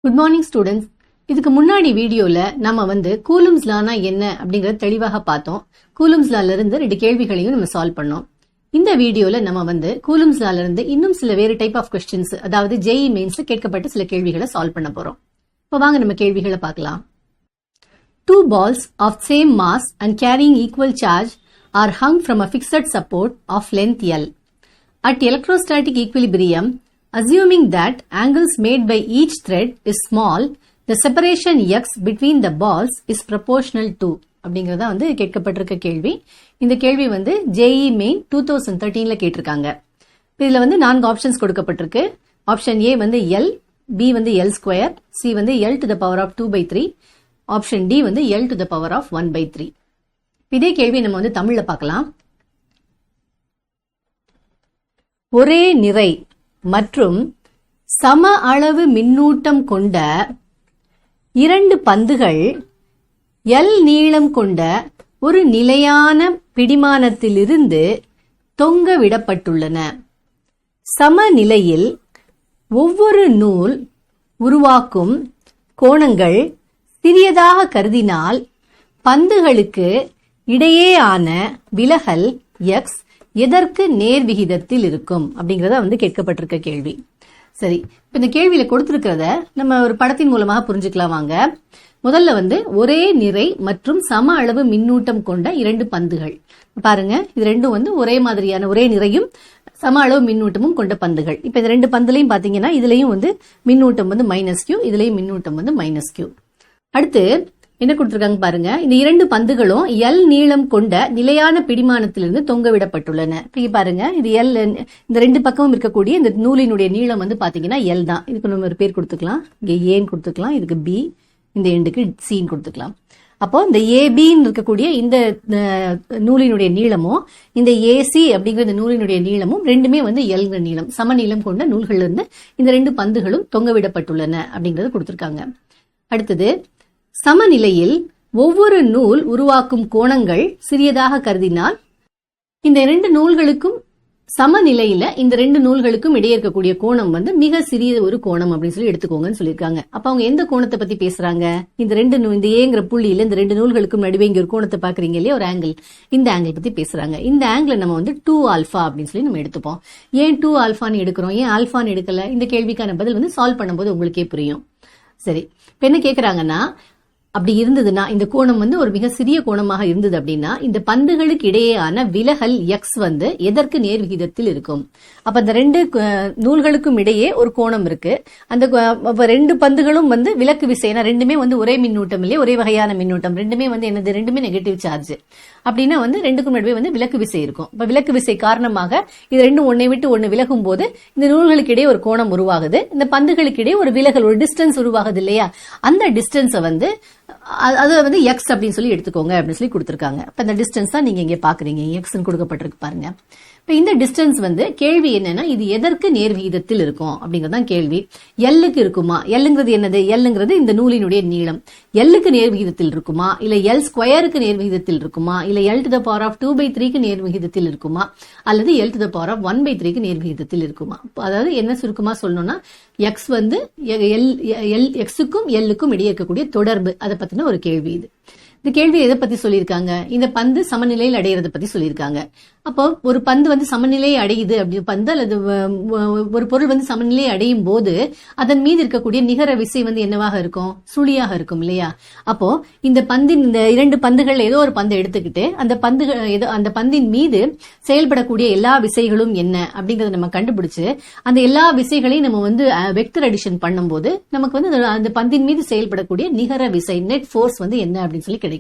Good morning students. இதுக்கு முன்னாடி வீடியோல நம்ம கூலும்ஸ் லானா என்ன அப்படிங்கறத தெளிவாக பார்த்தோம். கூலும்ஸ் லால இருந்து 2 கேள்விகளையும் நம்ம சால்வ் பண்ணோம். இந்த வீடியோல நம்ம கூலும்ஸ் லால இருந்து இன்னும் சில வேறு டைப் ஆஃப் கொஸ்டின்ஸ், அதாவது ஜேஇ மெயின்ஸ்ல கேட்கப்பட்ட சில கேள்விகளை சால்வ் பண்ண போறோம். இப்போ வாங்க நம்ம கேள்விகளை பார்க்கலாம். 2 balls of same mass and carrying equal charge are hung from a fixed support of length L. At electrostatic equilibrium, assuming that angles made by each thread is small, the separation x between the balls is proportional to அப்படிங்கறத கேட்கப்பட்டிருக்க கேள்வி. இந்த கேள்வி JE main 2013ல கேட்டிருக்காங்க. இதுல 4 options கொடுக்கப்பட்டிருக்கு. Option A L, B L square, C L to the power of 2/3, option D L to the power of 1/3. இதே கேள்வி நம்ம தமிழ்ல பார்க்கலாம். ஒரே நிறை மற்றும் சம அளவு மின்னூட்டம் கொண்ட 2 பந்துகள் L நீளம் கொண்ட ஒரு நிலையான பிடிமானத்திலிருந்து தொங்க விடப்பட்டுள்ளன. சமநிலையில் ஒவ்வொரு நூல் உருவாக்கும் கோணங்கள் சிறியதாக கருதினால் பந்துகளுக்கு இடையேயான விலகல் x எதற்கு நேர்விகிதத்தில் இருக்கும் அப்படிங்கறத கேட்கப்பட்டிருக்க கேள்வி. சரி, இப்ப இந்த கேள்வியில கொடுத்திருக்கிறத நம்ம ஒரு படத்தின் மூலமாக புரிஞ்சுக்கலாம் வாங்க. முதல்ல ஒரே நிறை மற்றும் சம அளவு மின்னூட்டம் கொண்ட 2 பந்துகள் பாருங்க. இது ரெண்டும் ஒரே மாதிரியான, ஒரே நிறையும் சம அளவு மின்னூட்டமும் கொண்ட பந்துகள். இப்ப இந்த 2 பந்துலையும் பாத்தீங்கன்னா இதுலயும் மின்னூட்டம் -q, இதுலயும் மின்னூட்டம் -q. அடுத்து என்ன கொடுத்திருக்காங்க பாருங்க. இந்த 2 பந்துகளும் எல் நீளம் கொண்ட நிலையான பிடிமானத்திலிருந்து தொங்க விடப்பட்டுள்ளன. இப்ப பாருங்க, இது எல், இந்த 2 பக்கமும் இருக்கக்கூடிய இந்த நூலினுடைய நீளம் பாத்தீங்கன்னா எல் தான். இதுக்கு நம்ம ஒரு பேர் கொடுத்துக்கலாம். இங்க ஏன்னு கொடுத்துக்கலாம், இதுக்கு பி, இந்த எண்டுக்கு சின்னு கொடுத்துக்கலாம். அப்போ இந்த ஏபின்னு இருக்கக்கூடிய இந்த நூலினுடைய நீளமும் இந்த ஏசி அப்படிங்கிற இந்த நூலினுடைய நீளமும் ரெண்டுமே எல்ங்கிற நீளம், சமநீளம் கொண்ட நூல்கள் இருந்து இந்த 2 பந்துகளும் தொங்க விடப்பட்டுள்ளன அப்படிங்கறது கொடுத்திருக்காங்க. அடுத்தது, சமநிலையில் ஒவ்வொரு நூல் உருவாக்கும் கோணங்கள் சிறியதாக கருதினால் இந்த 2 நூல்களுக்கும் சமநிலையில இந்த 2 நூல்களுக்கும் இடையே இருக்கக்கூடிய கோணம் மிக சிறிய ஒரு கோணம் அப்படின்னு சொல்லி எடுத்துக்கோங்கன்னு சொல்லியிருக்காங்க. அப்ப அவங்க எந்த கோணத்தை பத்தி பேசுறாங்க? இந்த ஏங்கிற புள்ளியில இந்த 2 நூல்களுக்கும் நடுவே இங்க ஒரு கோணத்தை பாக்குறீங்க இல்லையா, ஒரு ஆங்கிள். இந்த ஆங்கிள் பத்தி பேசுறாங்க. இந்த ஆங்கிள் நம்ம 2 ஆல்பா அப்படின்னு சொல்லி நம்ம எடுத்துப்போம். ஏன் 2 ஆல்பான்னு எடுக்கிறோம், ஏன் ஆல்பான்னு எடுக்கல? இந்த கேள்விக்கான பதில் சால்வ் பண்ணும்போது உங்களுக்கே புரியும். சரி, இப்ப என்ன கேக்குறாங்கன்னா, அப்படி இருந்ததுன்னா இந்த கோணம் ஒரு மிக சிறிய கோணமாக இருந்தது அப்படின்னா இந்த பந்துகளுக்கு இடையேயான விலகல் x எதற்கு நேர்விகிதத்தில் இருக்கும்? அப்ப இந்த 2 நூல்களுக்கும் இடையே ஒரு கோணம் இருக்கு. அந்த 2 பந்துகளும் விலக்கு விசை, ரெண்டுமே ஒரே மின்னூட்டம் இல்லையே, ஒரே வகையான மின்னூட்டம், ரெண்டுமே என்னது, ரெண்டுமே நெகட்டிவ் சார்ஜ். அப்படின்னா ரெண்டுக்கும் நடுவே விலக்கு விசை இருக்கும். இப்ப விலக்கு விசை காரணமாக இது ரெண்டும் ஒன்னை விட்டு ஒன்னு விலகும் போது இந்த நூல்களுக்கு இடையே ஒரு கோணம் உருவாகுது. இந்த பந்துகளுக்கு இடையே ஒரு விலகல், ஒரு டிஸ்டன்ஸ் உருவாகுது இல்லையா, அந்த டிஸ்டன்ஸை அது எக்ஸ் அப்படின்னு சொல்லி எடுத்துக்கோங்க அப்படின்னு சொல்லி கொடுத்திருக்காங்க. இப்ப இந்த டிஸ்டன்ஸ் தான் நீங்க இங்க பாக்குறீங்க, எக்ஸ் கொடுக்கப்பட்டிருக்கு பாருங்க. இப்ப இந்த டிஸ்டன்ஸ் கேள்வி என்னன்னா, இது எதற்கு நேர்விகிதத்தில் இருக்கும் அப்படிங்கறதான் கேள்வி. எல்லுக்கு இருக்குமா? எல்லுங்கிறது என்னது? எல்லுங்கிறது இந்த நூலினுடைய நீளம். எல்லுக்கு நேர்விகிதத்தில் இருக்குமா, இல்ல எல் ஸ்கொயருக்கு நேர்விகிதத்தில் இருக்குமா, இல்ல L to the power of 2/3க்கு நேர்விகிதத்தில் இருக்குமா, அல்லது L to the power of 1/3க்கு நேர்விகிதத்தில் இருக்குமா? அதாவது என்ன சுருக்கமா சொல்லணும்னா, எக்ஸ் எக்ஸுக்கும் எல்லுக்கும் இடையே இருக்கக்கூடிய தொடர்பு, அதை பத்தின ஒரு கேள்வி இது. இந்த கேள்வி எதை பத்தி சொல்லியிருக்காங்க? இந்த பந்து சமநிலையில் அடையிறத பத்தி சொல்லியிருக்காங்க. அப்போ ஒரு பந்து சமநிலையை அடையுது அப்படி பந்து அல்லது ஒரு பொருள் சமநிலையை அடையும் போது அதன் மீது இருக்கக்கூடிய நிகர விசை என்னவாக இருக்கும்? சுழியாக இருக்கும் இல்லையா? அப்போ இந்த 2 பந்துகள் ஏதோ ஒரு பந்தை எடுத்துக்கிட்டு அந்த பந்தின் மீது செயல்படக்கூடிய எல்லா விசைகளும் என்ன அப்படிங்கறத நம்ம கண்டுபிடிச்சு அந்த எல்லா விசைகளையும் நம்ம வெக்டர் அடிஷன் பண்ணும்போது நமக்கு அந்த பந்தின் மீது செயல்படக்கூடிய நிகர விசை, நெட் ஃபோர்ஸ் என்ன அப்படின்னு சொல்லி கிடைக்கும்.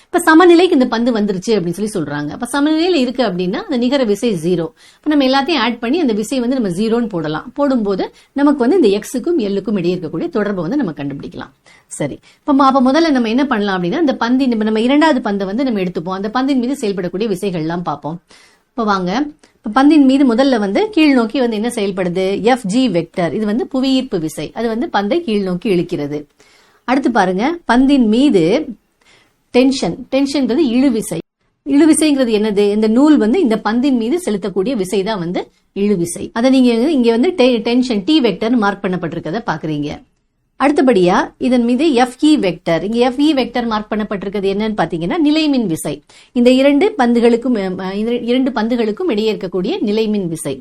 இப்ப சமநிலைக்கு இந்த பந்து வந்துருச்சு அப்படின்னு சொல்லி சொல்றாங்க. அப்ப சமநிலையில இருக்கு அப்படின்னா அந்த நிகர விசை 0. இப்ப நம்ம எல்லாத்தையும் ஆட் பண்ணி அந்த விசை நம்ம 0ன்னு போடலாம். போடும்போது நமக்கு இந்த எக்ஸுக்கும் எல்லுக்கும் இடையே இருக்கக்கூடிய தொடர்பை நம்ம கண்டுபிடிக்கலாம். சரி, அப்ப முதல்ல நம்ம என்ன பண்ணலாம் அப்படின்னா, இந்த பந்தின் நம்ம 2வது பந்தை நம்ம எடுத்துப்போம். அந்த பந்தின் மீது செயல்படக்கூடிய விசைகள் எல்லாம் பார்ப்போம். இப்ப வாங்க, பந்தின் மீது முதல்ல கீழ் நோக்கி என்ன செயல்படுது? FG vector. இது புவியீர்ப்பு விசை. அது பந்தை கீழ் நோக்கி இழுக்கிறது. அடுத்து பாருங்க, பந்தின் மீது டென்ஷன் இழுவிசை. இழுவிசைங்கிறது என்னது? இந்த நூல் இந்த பந்தின் மீது செலுத்தக்கூடிய விசை தான் இழுவிசை. அதை நீங்க இங்க டென்ஷன் டி வெக்டர் மார்க் பண்ணப்பட்டிருக்கத பாக்குறீங்க. அடுத்தபடியா இதன் மீது FE வெக்டர், இங்க FE வெக்டர் மார்க் பண்ணப்பட்டிருக்கிறது என்னன்னு பாத்தீங்கன்னா நிலைமின் விசை. இந்த இரண்டு பந்துகளுக்கும் இடையே இருக்கக்கூடிய நிலைமின் விசை.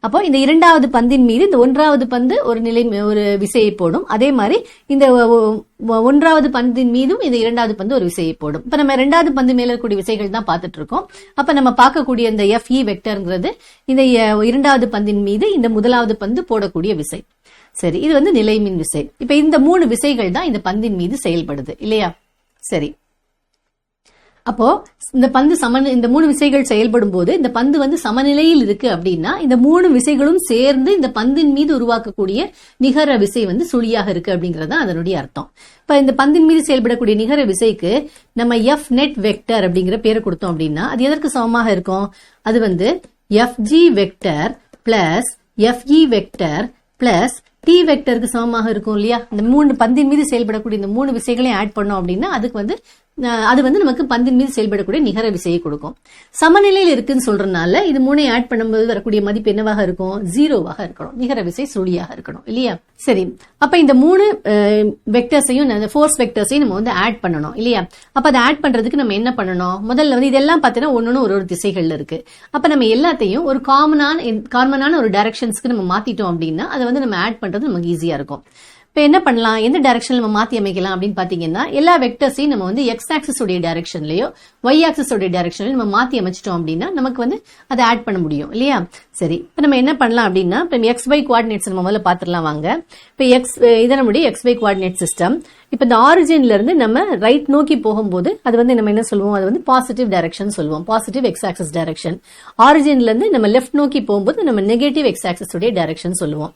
அப்போ இந்த இரண்டாவது பந்தின் மீது இந்த ஒன்றாவது பந்து ஒரு விசையை போடும். அதே மாதிரி இந்த ஒன்றாவது பந்தின் மீதும் இந்த இரண்டாவது பந்து ஒரு விசையை போடும். இப்ப நம்ம இரண்டாவது பந்து மேல இருக்கக்கூடிய விசைகள் தான் பார்த்துட்டு இருக்கோம். அப்ப நம்ம பார்க்கக்கூடிய இந்த FE வெக்டர்ங்கிறது இந்த இரண்டாவது பந்தின் மீது இந்த முதலாவது பந்து போடக்கூடிய விசை. சரி, இது வந்து நிலைமின் விசை. இப்ப இந்த 3 விசைகள் தான் இந்த பந்தின் மீது செயல்படுது இல்லையா? சரி, அப்போ இந்த பந்து இந்த 3 விசைகள் செயல்படும் போது இந்த பந்து வந்து சமநிலையில் இருக்கு அப்படின்னா இந்த 3 விசைகளும் சேர்ந்து இந்த பந்தின் மீது உருவாக்கக்கூடிய நிகர விசை வந்து சுழியாக இருக்கு அப்படிங்கறது தான் அதனுடைய அர்த்தம். இப்ப இந்த பந்தின் மீது செயல்படக்கூடிய நிகர விசைக்கு நம்ம F net வெக்டர் அப்படிங்கிற பேரை கொடுத்தோம் அப்படின்னா அது எதற்கு சமமாக இருக்கும்? அது வந்து FG vector plus FE vector plus T வெக்டருக்கு சமமாக இருக்கும் இல்லையா? இந்த 3 பந்தின் மீது செயல்படக்கூடிய இந்த 3 விசைகளையும் ஆட் பண்ணோம் அப்படின்னா அது வந்து நமக்கு பந்தின் மீது செயல்படக்கூடிய நிகர விசையை கொடுக்கும். சமநிலையில் இருக்குன்னு சொல்றதுனால இது 3ஐ ஆட் பண்ணும்போது வரக்கூடிய மதிப்பு என்னவாக இருக்கும்? 0வாக இருக்கணும். நிகர விசை சுழியாக இருக்கணும் இல்லையா? சரி, அப்ப இந்த 3 வெக்டர்ஸையும் ஃபோர்ஸ் வெக்டர்ஸையும் நம்ம வந்து ஆட் பண்ணணும் இல்லையா? அப்ப அதை ஆட் பண்றதுக்கு நம்ம என்ன பண்ணணும்? முதல்ல வந்து இதெல்லாம் பார்த்தீங்கன்னா ஒன்னொன்னு ஒரு திசைகள்ல இருக்கு. அப்ப நம்ம எல்லாத்தையும் ஒரு காமனான ஒரு டைரக்ஷன்ஸ்க்கு நம்ம மாத்திட்டோம் அப்படின்னா அதை வந்து நம்ம ஆட் பண்றது நமக்கு ஈஸியா இருக்கும். இப்ப என்ன பண்ணலாம்? எந்த டைரக்ஷன்ல நம்ம மாத்தி அமைக்கலாம் அப்படின்னு பாத்தீங்கன்னா எல்லா வெக்டர்ஸையும் நம்ம வந்து எக்ஸ் ஆக்சிஸ் உடைய டைரக்ஷன்லயோ ஒய் ஆக்சிஸ் உடைய டைரக்ஷன்லயோ நம்ம மாத்தி அமைச்சிட்டோம் அப்படின்னா நமக்கு வந்து அதை ஆட் பண்ண முடியும் இல்லையா? சரி, இப்ப நம்ம என்ன பண்ணலாம் அப்படின்னா இப்ப XY கோஆர்டினேட்ஸ் நம்ம முதல்ல பாத்துடலாம் வாங்க. இப்ப இதை நம்முடைய XY கோஆர்டினேட் சிஸ்டம். இப்ப இந்த ஆரிஜின்ல இருந்து நம்ம ரைட் நோக்கி போகும்போது அது வந்து நம்ம என்ன சொல்லுவோம்? அது வந்து பாசிட்டிவ் டைரக்ஷன் சொல்லுவோம், பாசிட்டிவ் எக்ஸ் ஆக்சிஸ் டைரக்ஷன். ஆரிஜின்ல இருந்து நம்ம லெஃப்ட் நோக்கி போகும்போது நம்ம நெகட்டிவ் எக்ஸ் ஆக்சிஸ் உடைய டைரக்ஷன் சொல்லுவோம்.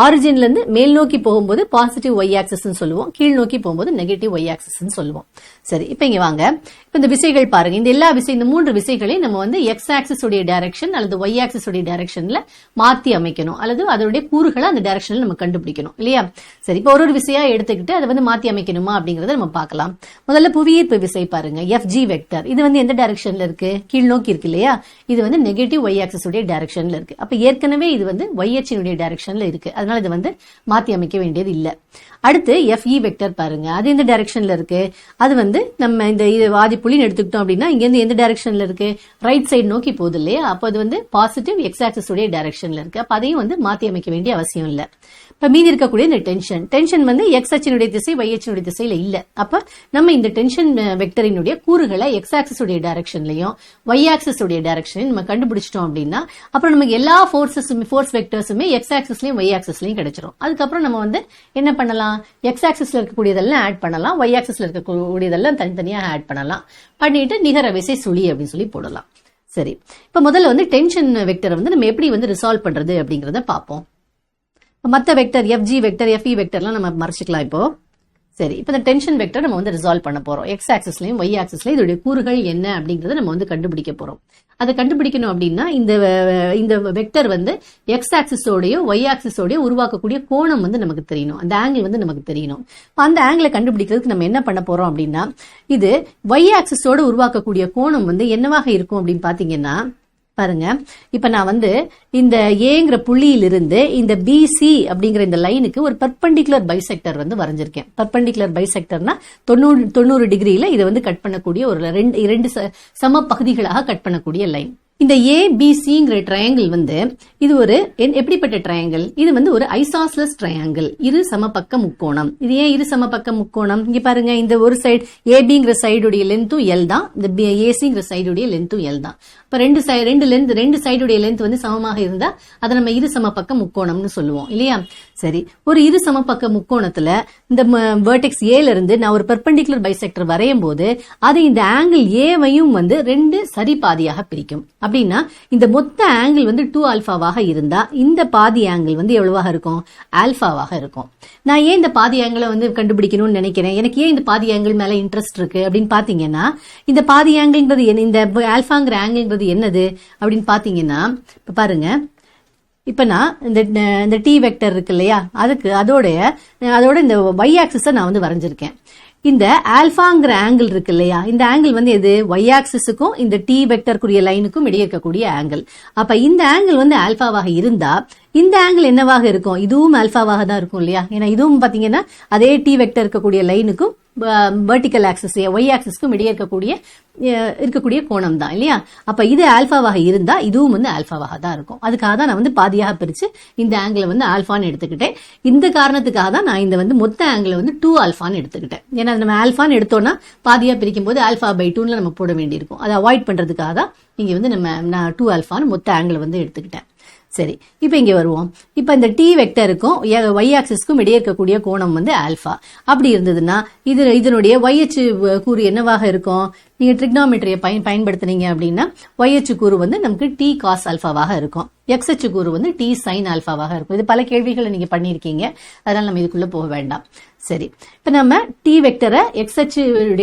ஆரிஜின்ல இருந்து மேல் நோக்கி போகும்போது பாசிட்டிவ் ஒய் ஆக்சிஸ் சொல்லுவோம், கீழ் நோக்கி போகும்போது நெகட்டிவ் ஒய் ஆக்சிஸ் சொல்லுவோம். சரி, இப்ப இங்க வாங்க. இப்ப இந்த விசைகள் பாருங்க. இந்த எல்லா இந்த 3 விசைகளையும் நம்ம வந்து எக்ஸ் ஆக்சிஸ் உடைய டைரக்ஷன் அல்லது ஒய் ஆக்சிஸ் உடைய டைரக்ஷன்ல மாத்தி அமைக்கணும், அல்லது அதோடைய கூறுகளை அந்த டைரக்ஷன்ல நம்ம கண்டுபிடிக்கணும் இல்லையா? சரி, இப்ப ஒரு விசையா எடுத்துக்கிட்டு அதை வந்து மாத்தி அமைக்கணுமா அப்படிங்கறத நம்ம பார்க்கலாம். முதல்ல புவியீர்ப்பு விசை பாருங்க, FG வெக்டர். இது வந்து எந்த டைரக்ஷன்ல இருக்கு? கீழ் நோக்கி இருக்கு இல்லையா? இது வந்து நெகட்டிவ் ஒய் ஆக்சிஸ் உடைய டைரக்ஷன்ல இருக்கு. அப்ப ஏற்கனவே இது வந்து ஒய் அச்சினுடைய டைரக்ஷன்ல இருக்கு, அதனால இது வந்து மாத்தி அமைக்க வேண்டியது இல்ல. அடுத்து FE வெக்டர் பாருங்க, அது எந்த டைரக்ஷன்ல இருக்கு? அது வந்து நம்ம இந்த ஆதி புள்ளின்னு எடுத்துக்கிட்டோம் அப்படின்னா இங்க இருந்து எந்த டைரக்ஷன்ல இருக்கு? ரைட் சைடு நோக்கி போகுது இல்லையா? அப்ப அது வந்து பாசிட்டிவ் எக்ஸ் ஆக்சிஸ் உடைய டைரக்ஷன்ல இருக்கு. அப்ப அதையும் வந்து மாத்தி அமைக்க வேண்டிய அவசியம் இல்ல. இப்ப மீதி இருக்கக்கூடிய இந்த டென்ஷன் வந்து எக்ஸ் அச்சினுடைய திசை ஒய் அச்சினுடைய திசையில இல்ல. அப்ப நம்ம இந்த டென்ஷன் வெக்டரினுடைய கூறுகளை எக்ஸ் ஆக்சிஸ் உடைய டைரக்ஷன்லயும் ஒய் ஆக்சிஸ் உடைய டைரக்ஷன்லயும் நம்ம கண்டுபிடிச்சிட்டோம் அப்படின்னா அப்புறம் நமக்கு எல்லா ஃபோர்ஸ் வெக்டர்ஸுமே எக்ஸ் ஆக்சிஸ்லயும் ஒய் ஆக்சிஸ்லயும் கிடைச்சிரும். அதுக்கப்புறம் நம்ம வந்து என்ன பண்ணலாம்? எக்ஸ் ஆக்சிஸ்ல இருக்கக்கூடியதெல்லாம் ஆட் பண்ணலாம், ஒய் ஆக்சிஸ்ல இருக்கக்கூடியதெல்லாம் தனித்தனியா ஆட் பண்ணலாம். பண்ணிட்டு நிகர விசை சுழி அப்படின்னு சொல்லி போடலாம். சரி, இப்ப முதல்ல வந்து டென்ஷன் வெக்டரை வந்து நம்ம எப்படி வந்து ரிசால்வ் பண்றது அப்படிங்கறத பாப்போம். மத்த வெக்டர் FG வெக்டர் FE வெக்டர்லாம் நம்ம மறைச்சிக்கலாம் இப்போ. சரி, இப்ப இந்த டென்ஷன் வெக்டர் நம்ம வந்து ரிசால்வ் பண்ண போறோம். எக்ஸ் ஆக்சிஸ்லயும் ஒய் ஆக்சிஸ்லயும் இதோட கூறுகள் என்ன அப்படிங்கறத நம்ம வந்து கண்டுபிடிக்க போறோம். அதை கண்டுபிடிக்கணும் அப்படின்னா இந்த வெக்டர் வந்து எக்ஸ் ஆக்சிஸோடய ஒய் ஆக்சிஸோடய உருவாக்கக்கூடிய கோணம் வந்து நமக்கு தெரியணும், அந்த ஆங்கிள் வந்து நமக்கு தெரியணும். அந்த ஆங்கிளை கண்டுபிடிக்கிறதுக்கு நம்ம என்ன பண்ண போறோம் அப்படின்னா இது ஒய் ஆக்சிஸோட உருவாக்கக்கூடிய கோணம் வந்து என்னவாக இருக்கும் அப்படின்னு பாத்தீங்கன்னா பாருங்க. இப்ப நான் வந்து இந்த ஏங்கிற புள்ளியிலிருந்து இந்த BC அப்படிங்கிற இந்த லைனுக்கு ஒரு பெர்பெண்டிகுலர் பைசெக்டர் வந்து வரைஞ்சிருக்கேன். பெர்பெண்டிகுலர் பைசெக்டர்னா 90 டிகிரியில இதை வந்து கட் பண்ணக்கூடிய ஒரு இரண்டு சம பகுதிகளாக கட் பண்ணக்கூடிய லைன். இந்த ABCங்கிற ட்ரையாங்கிள் வந்து இது ஒரு எப்படிப்பட்ட ட்ரையாங்கிள்? இது வந்து ஒரு ஐசாஸ்லஸ் ட்ரையாங்கிள், இரு சமபக்க முக்கோணம். இது ஏன் இரு சமபக்க முக்கோணம்? இங்க பாருங்க, இந்த ஒரு சைடு ABங்கிற சைடுடைய லென்த்தும் L தான், இந்த ACங்கிற சைடுடைய லென்த்தும் L தான். இப்ப ரெண்டு சைடுடைய லென்த் வந்து சமமாக இருந்தா அதை நம்ம இரு சமபக்க முக்கோணம்னு சொல்லுவோம் இல்லையா? சரி, ஒரு இரு சமபக்க முக்கோணத்துல இந்த வெர்டெக்ஸ் ஏல இருந்து நான் ஒரு பெர்பெண்டிகுலர் பைசெக்டர் வரையும் போது அது இந்த ஆங்கிள் ஏவையும் வந்து 2 சரி பாதியாக பிரிக்கும். அப்படின்னா இந்த மொத்த ஆங்கிள் வந்து 2 ஆல்பாவாக இருந்தா இந்த பாதி ஆங்கிள் வந்து எவ்வளவாக இருக்கும்? ஆல்பாவாக இருக்கும். நான் ஏன் இந்த பாதி ஆங்கிளை வந்து கண்டுபிடிக்கணும்னு நினைக்கிறேன், எனக்கு ஏன் இந்த பாதி ஆங்கிள் மேல இன்ட்ரெஸ்ட் இருக்கு அப்படின்னு பாத்தீங்கன்னா இந்த பாதி ஆங்கிள்ங்கிறது இந்த ஆல்பாங்கிற ஆங்கிள்ங்கிறது என்னது அப்படின்னு பாத்தீங்கன்னா இப்ப பாருங்க, இப்ப நான் இந்த T வெக்டர் இருக்கு இல்லையா, அதோட இந்த y ஆக்சிஸை நான் வந்து வரைஞ்சிருக்கேன். இந்த ஆல்பாங்கிற ஆங்கிள் இருக்கு இல்லையா, இந்த ஆங்கிள் வந்து எது, ஒய் ஆக்சிஸுக்கும் இந்த டி வெக்டருக்குரிய லைனுக்கும் இடையே இருக்கக்கூடிய ஆங்கிள். அப்ப இந்த ஆங்கிள் வந்து ஆல்பாவாக இருந்தா இந்த ஆங்கிள் என்னவாக இருக்கும், இதுவும் ஆல்பாவாக தான் இருக்கும் இல்லையா. ஏன்னா இதுவும் பாத்தீங்கன்னா அதே டி வெக்டர் இருக்கக்கூடிய லைனுக்கும் வெர்டிக்கல் ஆக்சிஸ் ஒய் ஆக்சிஸ்க்கும் இடையே இருக்கக்கூடிய கோணம் தான் இல்லையா. அப்ப இது ஆல்பாவாக இருந்தா இதுவும் வந்து ஆல்பாவாக தான் இருக்கும். அதுக்காக தான் நான் வந்து பாதியாக பிரிச்சு இந்த ஆங்கிள் வந்து ஆல்பான்னு எடுத்துக்கிட்டேன். இந்த காரணத்துக்காக தான் நான் இந்த வந்து மொத்த ஆங்கிள் வந்து 2 ஆல்பான்னு எடுத்துக்கிட்டேன். ஏன்னா நம்ம ஆல்பான்னு எடுத்தோம்னா பாதியா பிரிக்கும் போது ஆல்பா பை 2ல நம்ம போட வேண்டியிருக்கும். அதை அவாய்ட் பண்றதுக்காக தான் இங்க வந்து நான் 2 ஆல்பான்னு மொத்த ஆங்கிள் வந்து எடுத்துக்கிட்டேன். சரி, இப்ப இங்க வருவோம். இப்ப இந்த டி வெக்டருக்கும் ஒய் ஆக்சிஸ்க்கும் இடையே இருக்கக்கூடிய கோணம் வந்து ஆல்பா. அப்படி இருந்ததுன்னா இதனுடைய ஒய் அச்சு கூறு என்னவாக இருக்கும், நீங்க ட்ரிக்னாமெட்ரியை பயன்படுத்தினீங்க அப்படின்னா ஒய் அச்சு கூறு வந்து நமக்கு டி காஸ் ஆல்பாவாக இருக்கும், எக்ஸ் அச்சு கூறு வந்து டி சைன் ஆல்பாவாக இருக்கும். இது பல கேள்விகளை நீங்க பண்ணிருக்கீங்க, அதனால நம்ம இதுக்குள்ள போக வேண்டாம். சரி, இப்ப நம்ம டி வெக்டரை எக்ஸ் அச்சு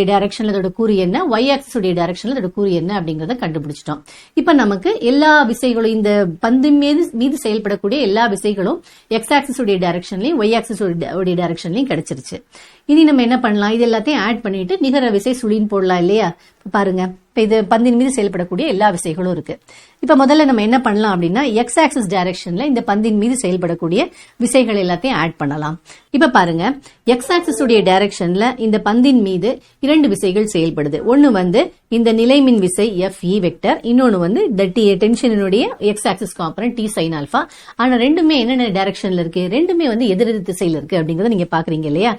டைரக்ஷன்ல அதோட கூறு என்ன, ஒய் ஆக்சிஸ் உடைய டைரக்ஷன்ல அதோட கூறு என்ன அப்படிங்கறத கண்டுபிடிச்சிட்டோம். இப்ப நமக்கு எல்லா விசைகளும் இந்த பந்து மீது செயல்படக்கூடிய எல்லா விசைகளும் எக்ஸ் ஆக்சிஸ் உடைய டைரக்ஷன்லயும் ஒய் ஆக்சிஸ் உடைய டைரக்ஷன்லயும் கிடைச்சிருச்சு. இனி நம்ம என்ன பண்ணலாம், இது எல்லாத்தையும் ஆட் பண்ணிட்டு நிகர விசை சுழின்னு போடலாம் இல்லையா. பாருங்க, இப்ப இது பந்தின் மீது செயல்படக்கூடிய எல்லா விசைகளும் இருக்கு. இப்ப முதல்ல நம்ம என்ன பண்ணலாம் அப்படின்னா எக்ஸ் ஆக்சிஸ் டைரக்ஷன்ல இந்த பந்தின் மீது செயல்படக்கூடிய விசைகள் எல்லாத்தையும் ஆட் பண்ணலாம். இப்ப பாருங்க, எக்ஸ் ஆக்சிஸ் உடைய டைரக்ஷன்ல இந்த பந்தின் மீது 2 விசைகள் செயல்படுது. ஒன்னு வந்து இந்த நிலைமின் விசை Fe வெக்டர், இன்னொன்னு வந்து டென்ஷனுடைய X axis component T sign alpha. ஆனா ரெண்டுமே என்னென்ன டைரக்ஷன்ல இருக்கு, ரெண்டுமே வந்து எதிரெதிர் திசையில இருக்கு அப்படிங்கறத நீங்க பாக்குறீங்க இல்லையா.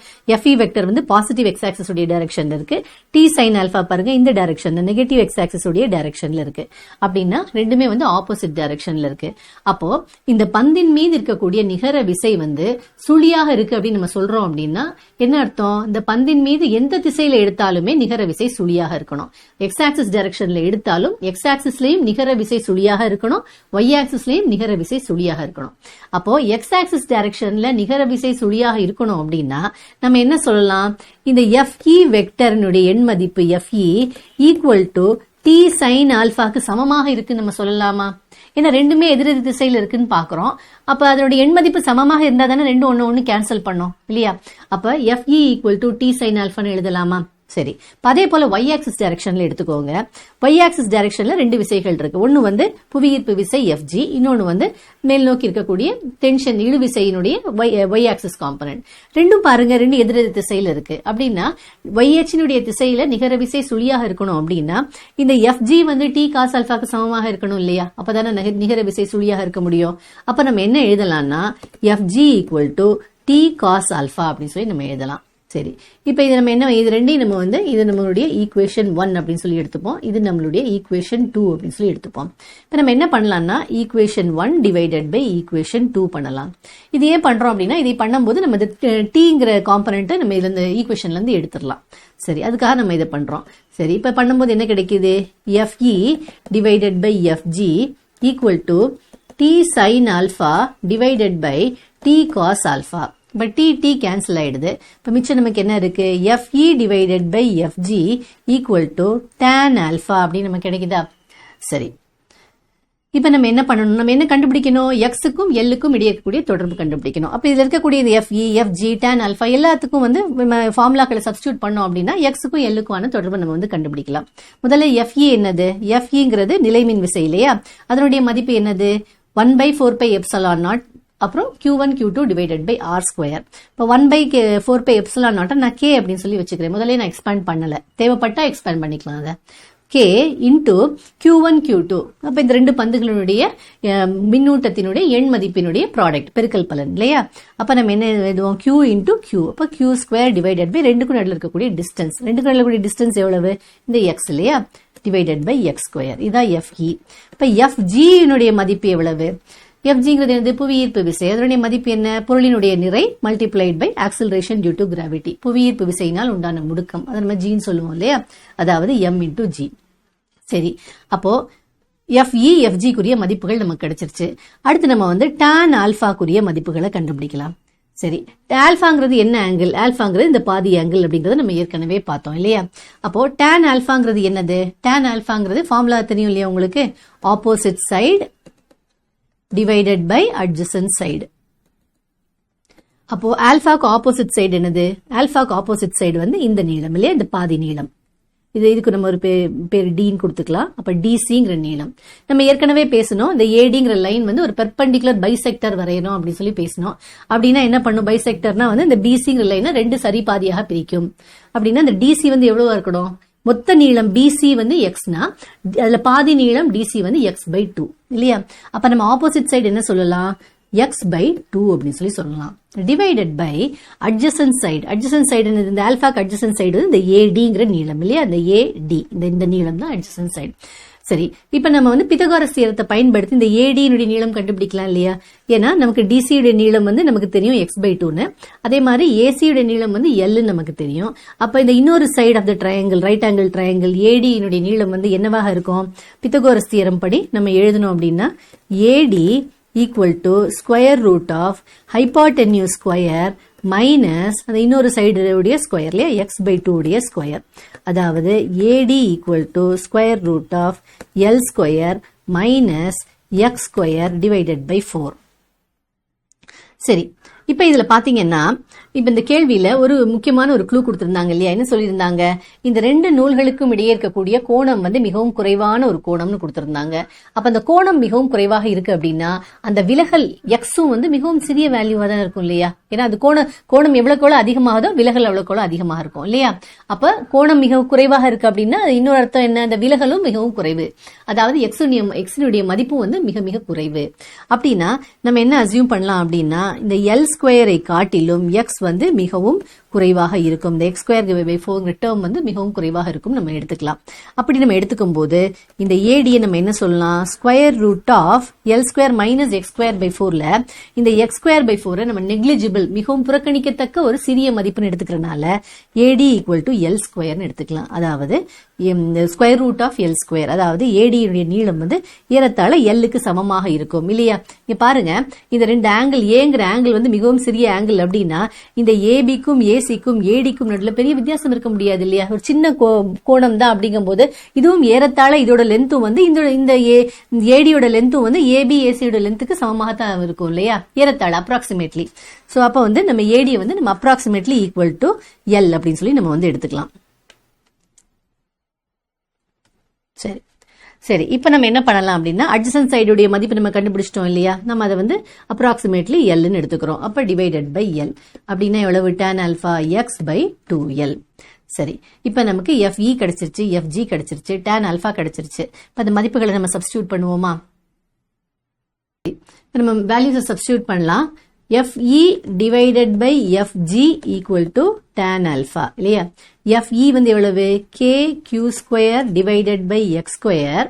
Fe வெக்டர் வந்து பாசிட்டிவ் எக்ஸ் ஆக்சிஸ் உடைய டைரக்ஷன்ல இருக்கு, டி சைன் ஆல்பா பாருங்க இந்த டைரக்ஷன்ல நெகட்டிவ் எக்ஸ் ஆக்சிஸ் உடைய டைரக்ஷன்ல இருக்கு. அப்படின்னா ரெண்டுமே வந்து ஆப்போசிட் டைரக்ஷன்ல இருக்கு. அப்போ இந்த பந்தின் மீது இருக்கக்கூடிய நிகர விசை வந்து சுழியாக இருக்கு அப்படின்னு நம்ம சொல்றோம் அப்படின்னா என்ன அர்த்தம், இந்த பந்தின் மீது எந்த திசையில எடுத்தாலுமே நிகர விசை சுழியாக இருக்கணும். எக்ஸ் ஆக்சிஸ் டைரக்ஷன்ல எடுத்தாலும் எக்ஸ் ஆக்சிஸ்லயும் நிகர விசை சுழியாக இருக்கணும், ஒய் ஆக்சிஸ்லயும் நிகர விசை சுழியாக இருக்கணும். அப்போ எக்ஸ் ஆக்சிஸ் டைரக்ஷன்ல நிகர விசை சுழியாக இருக்கணும் அப்படின்னா நம்ம என்ன சொல்லலாம், இந்த Fe வெக்டரினுடைய எண் மதிப்பு Fe equal to T sine ஆல்பாக்கு சமமாக இருக்குன்னு நம்ம சொல்லலாமா. ஏன்னா ரெண்டுமே எதிரெதிர் திசையில இருக்குன்னு பாக்குறோம். அப்ப அதனுடைய எண் மதிப்பு சமமாக இருந்தா தானே ரெண்டும் ஒன்னு கேன்சல் பண்ணோம் இல்லையா. அப்ப Fe equal to T sine ஆல்பான்னு எழுதலாமா. சரி, அதே போல ஒய் ஆக்சிஸ் டைரக்ஷன்ல எடுத்துக்கோங்க. ஒய் ஆக்சிஸ் டைரக்ஷன்ல 2 விசைகள் இருக்கு. ஒன்னு வந்து புவியீர்ப்பு விசை Fg, இன்னொன்னு வந்து மேல் நோக்கி இருக்கக்கூடிய டென்ஷன் இழு விசையினுடைய ஒய் ஆக்சிஸ் காம்பனன்ட். ரெண்டும் பாருங்க ரெண்டு எதிரெதிர் திசையில இருக்கு. அப்படின்னா ஒய் அச்சினுடைய திசையில நிகர விசை சுழியாக இருக்கணும் அப்படின்னா இந்த Fg வந்து டி காஸ் ஆல்பாக்கு சமமாக இருக்கணும் இல்லையா. அப்பதானே நிகர விசை சுழியாக இருக்க முடியும். அப்ப நம்ம என்ன எழுதலாம்னா Fg equal to T cos alpha அப்படின்னு சொல்லி நம்ம எழுதலாம். சரி, இப்ப இது நம்ம என்ன, இது ரெண்டையும் நம்ம வந்து இது நம்மளுடைய ஈக்குவேஷன் 1 அப்படின்னு சொல்லி எடுத்துப்போம், இது நம்மளுடைய ஈக்குவேஷன் 2 அப்படின்னு சொல்லி எடுத்துப்போம். இப்ப நம்ம என்ன பண்ணலாம்னா ஈக்குவேஷன் 1 டிவைடட் பை ஈக்குவேஷன் 2 பண்ணலாம். இது ஏன் பண்றோம் அப்படின்னா இதை பண்ணும்போது நம்ம டீங்கிற காம்பனன்ட் நம்ம இதுல இந்த ஈக்குவேஷன்ல இருந்து எடுத்துடலாம். சரி, அதுக்காக நம்ம இதை பண்றோம். சரி, இப்ப பண்ணும்போது என்ன கிடைக்குது, Fe divided by Fg equal to T sign alpha divided by T cos alpha. இப்ப டி கேன்சல் ஆயிடுது. இப்ப மிச்சம் நமக்கு என்ன இருக்கு, Fe divided by Fg equal to tan alpha அப்படின்னு நமக்கு கிடைக்குதா. சரி, இப்ப நம்ம என்ன பண்ணணும், நம்ம என்ன கண்டுபிடிக்கணும், எக்ஸுக்கும் எல்லுக்கும் இடையே இருக்கக்கூடிய தொடர்பு கண்டுபிடிக்கணும். அப்ப இதுல இருக்கக்கூடிய இந்த Fe, Fg, tan ஆல்பா எல்லாத்துக்கும் வந்து ஃபார்முலாக்களை சப்ஸ்டியூட் பண்ணோம் அப்படின்னா எக்ஸுக்கும் எல்லுக்குமான தொடர்பு நம்ம வந்து கண்டுபிடிக்கலாம். முதல்ல Fe என்னது, Feங்கிறது நிலைமின் விசை இல்லையா, அதனுடைய மதிப்பு என்னது 1/4 பை எப்சிலான் நாட், அப்புறம் Q1 Q2 divided by R square. இப்போ 1/4 பை எப்சிலான் நாட் நான் K அப்படின்னு சொல்லி வச்சுக்கிறேன். முதல்ல நான் எக்ஸ்பேண்ட் பண்ணல, தேவைப்பட்டா எக்ஸ்பேண்ட் பண்ணிக்கலாம். அதை K இன்டூ Q1 Q2. அப்ப இந்த ரெண்டு பந்துகளுடைய மின்னூட்டத்தினுடைய எண் மதிப்பினுடைய ப்ராடக்ட் பெருக்கல் பலன் இல்லையா. அப்ப நம்ம என்ன எழுதுவோம், Q இன்டூ Q. அப்ப Q ஸ்கொயர் டிவைடட் பை ரெண்டுக்கும் நடுவில் இருக்கக்கூடிய டிஸ்டன்ஸ், ரெண்டுக்கும் நடுவில் இருக்கக்கூடிய டிஸ்டன்ஸ் எவ்வளவு, இந்த எக்ஸ் இல்லையா, டிவைடட் பை எக்ஸ் ஸ்கொயர். இதான் Fe. இப்ப Fg னுடைய மதிப்பு எவ்வளவு, Fgங்கிறது என்னது, புவியீர்ப்பு விசை, அதனுடைய மதிப்பு என்ன, பொருளினுடைய நிறை multiplied by acceleration due to gravity, புவியீர்ப்பு விசையினால் உண்டான முடுக்கம், அதை நம்ம ஜின்னு சொல்லுவோம் இல்லையா, அதாவது m இன்டூ ஜி. சரி, அப்போ Fe, Fg குரிய மதிப்புகள் நமக்கு கிடைச்சிருச்சு. அடுத்து நம்ம வந்து tan ஆல்பாக்குரிய மதிப்புகளை கண்டுபிடிக்கலாம். சரி, ஆல்பாங்கிறது என்ன ஆங்கிள், ஆல்பாங்கிறது இந்த பாதி ஆங்கிள் அப்படிங்கறத நம்ம ஏற்கனவே பார்த்தோம் இல்லையா. அப்போ tan ஆல்பாங்கிறது என்னது, tan ஆல்பாங்கிறது ஃபார்முலா தெரியும் இல்லையா உங்களுக்கு, opposite side divided by adjacent side. அப்போ ஆல்பாக்கு ஆப்போசிட் சைடு என்னது? ஆல்பாக்கு ஆப்போசிட் சைடு வந்து இந்த நீளம் இல்லையா, இந்த பாதி நீளம். இதுக்கு நம்ம ஒரு பேர் டின்னு கொடுத்துக்கலாம். அப்ப டிசிங்கிற நீளம். நம்ம ஏற்கனவே பேசணும், இந்த ஏடிங்கிற லைன் வந்து ஒரு பெர்பெண்டிகுலர் பைசெக்டர் வரையணும் அப்படின்னு சொல்லி பேசணும். அப்படின்னா என்ன பண்ணும்? பைசெக்டர்னா வந்து இந்த பிசிங்கிற லைனை 2 சரி பாதியாக பிரிக்கும். அப்படின்னா இந்த டிசி வந்து எவ்வளவா இருக்கணும்? மொத்த நீளம் பிசி வந்து எக்ஸ்னா அதுல பாதி நீளம் டிசி வந்து x/2 இல்லையா? அப்ப நம்ம ஆப்போசிட் சைடு என்ன சொல்லலாம்? x/2 அப்படின்னு சொல்லலாம். Divided by adjacent side. Adjacent side இந்த ஆல்பாக்கு அட்ஜசன்ட் சைடு இந்த ஏடிங்கிற நீளம் இல்லையா, இந்த ஏடி இந்த நீளம் தான் அட்ஜசன்ட் சைடு. சரி, இப்ப நம்ம வந்து பித்தகாரஸ் தியரத்தை பயன்படுத்தி இந்த ஏடியினுடைய நீளம் கண்டுபிடிக்கலாம் இல்லையா? ஏன்னா நமக்கு டிசியுடைய நீளம் வந்து நமக்கு தெரியும் x/2ன்னு, அதே மாதிரி ஏசியுடைய நீளம் வந்து L நமக்கு தெரியும். அப்ப இந்த இன்னொரு side of the triangle, right angle triangle ஏடியினுடைய நீளம் வந்து என்னவாக இருக்கும்? பித்தகாரஸ் தியரம் படி நம்ம எழுதணும் அப்படின்னா ஏடி equal to square root of hypotenuse square minus அந்த இன்னொரு சைடு உடைய ஸ்கொயர் இல்லையா, x/2 உடைய ஸ்கொயர். அதாவது AD equal to square root of L square minus x square divided by 4. சரி, இப்ப இதுல பாத்தீங்கன்னா இப்ப இந்த கேள்வியில ஒரு முக்கியமான ஒரு க்ளூ கொடுத்திருந்தாங்க இல்லையா? என்ன சொல்லியிருந்தாங்க? இந்த 2 நூல்களுக்கும் இடையே இருக்கக்கூடிய கோணம் வந்து மிகவும் குறைவான ஒரு கோணம்னு கொடுத்திருந்தாங்க. அப்ப அந்த கோணம் மிகவும் குறைவாக இருக்கு அப்படின்னா அந்த விலகல் எக்ஸும் வந்து மிகவும் சிறிய வேல்யூவா தான் இருக்கும் இல்லையா? ஏன்னா அது கோணம் எவ்வளவுக்கு அதிகமாகதோ விலகல் அவ்வளவுக்கு அதிகமாக இருக்கும் இல்லையா? அப்ப கோணம் மிகவும் குறைவாக இருக்கு அப்படின்னா இன்னொரு அர்த்தம் என்ன? அந்த விலகலும் மிகவும் குறைவு. அதாவது எக்ஸினுடைய மதிப்பும் வந்து மிக மிக குறைவு. அப்படின்னா நம்ம என்ன அசியூம் பண்ணலாம் அப்படின்னா இந்த எல் ஸ்கொயரை காட்டிலும் எக்ஸ் வந்து மிகவும் குறைவாக இருக்கும். இந்த x square by 4 டேர்ம் வந்து மிகவும் குறைவாக இருக்கும் நம்ம எடுத்துக்கலாம். அப்படி நம்ம எடுத்துக்கும் போது இந்த ஏடியை நம்ம என்ன சொல்லலாம்? Square root of L square minus X square by 4ல இந்த எக்ஸ் ஸ்கொயர் பை 4 நம்ம நெக்லிஜிபிள் மிகவும் புறக்கணிக்கத்தக்க ஒரு சிறிய மதிப்புன்னு எடுத்துக்கிறனால ஏடி ஈக்குவல் டு எல் ஸ்கொயர்னு எடுத்துக்கலாம். அதாவது square root of L square, அதாவது ஏடியுடைய நீளம் வந்து ஏறத்தாழ எல்லுக்கு சமமாக இருக்கும் இல்லையா? இங்க பாருங்க, இந்த 2 ஆங்கிள் ஏங்கிற ஆங்கிள் வந்து மிகவும் சிறிய ஆங்கிள் அப்படின்னா இந்த ஏபிக்கும் ஏசிக்கும் ஏடிக்கும் நடுவில் பெரிய வித்தியாசம் இருக்க முடியாது இல்லையா? ஒரு சின்ன கோணம் தான். அப்படிங்கும் போது இதுவும் ஏறத்தாழ இதோட லென்த்தும் வந்து இந்த ஏடியோட லென்த்தும் வந்து ஏபி ஏசியோட லென்த்துக்கு சமமாக தான் இருக்கும் இல்லையா? ஏறத்தாழ அப்ராக்சிமேட்லி. சோ அப்ப வந்து நம்ம ஏடியை வந்து நம்ம அப்ராக்சிமேட்லி ஈக்குவல் டு எல் அப்படின்னு சொல்லி நம்ம வந்து எடுத்துக்கலாம். சரி சரி, இப்ப நம்ம என்ன பண்ணலாம் அப்படின்னா அட்ஜசன்ட் சைடுடைய மதிப்பு நம்ம கண்டுபிடிச்சிட்டோம் இல்லையா? நம்ம அதை வந்து அப்ராக்சிமேட்லி எல்னு எடுத்துக்கிறோம். அப்ப டிவைடட் பை எல் அப்படின்னா எவ்வளவு? tan alpha x by 2l. சரி, இப்ப நமக்கு FE கிடைச்சிருச்சு, FG கிடைச்சிருச்சு, tan alpha கிடைச்சிருச்சு. இப்ப அந்த மதிப்புகளை நம்ம சப்ஸ்டிடியூட் பண்ணுவோமா? நம்ம வேல்யூஸை சப்ஸ்டிடியூட் பண்ணலாம். FE divided by FG equal to tan alpha இல்லையா? FE வந்து எவ்வளவு? KQ square divided by x square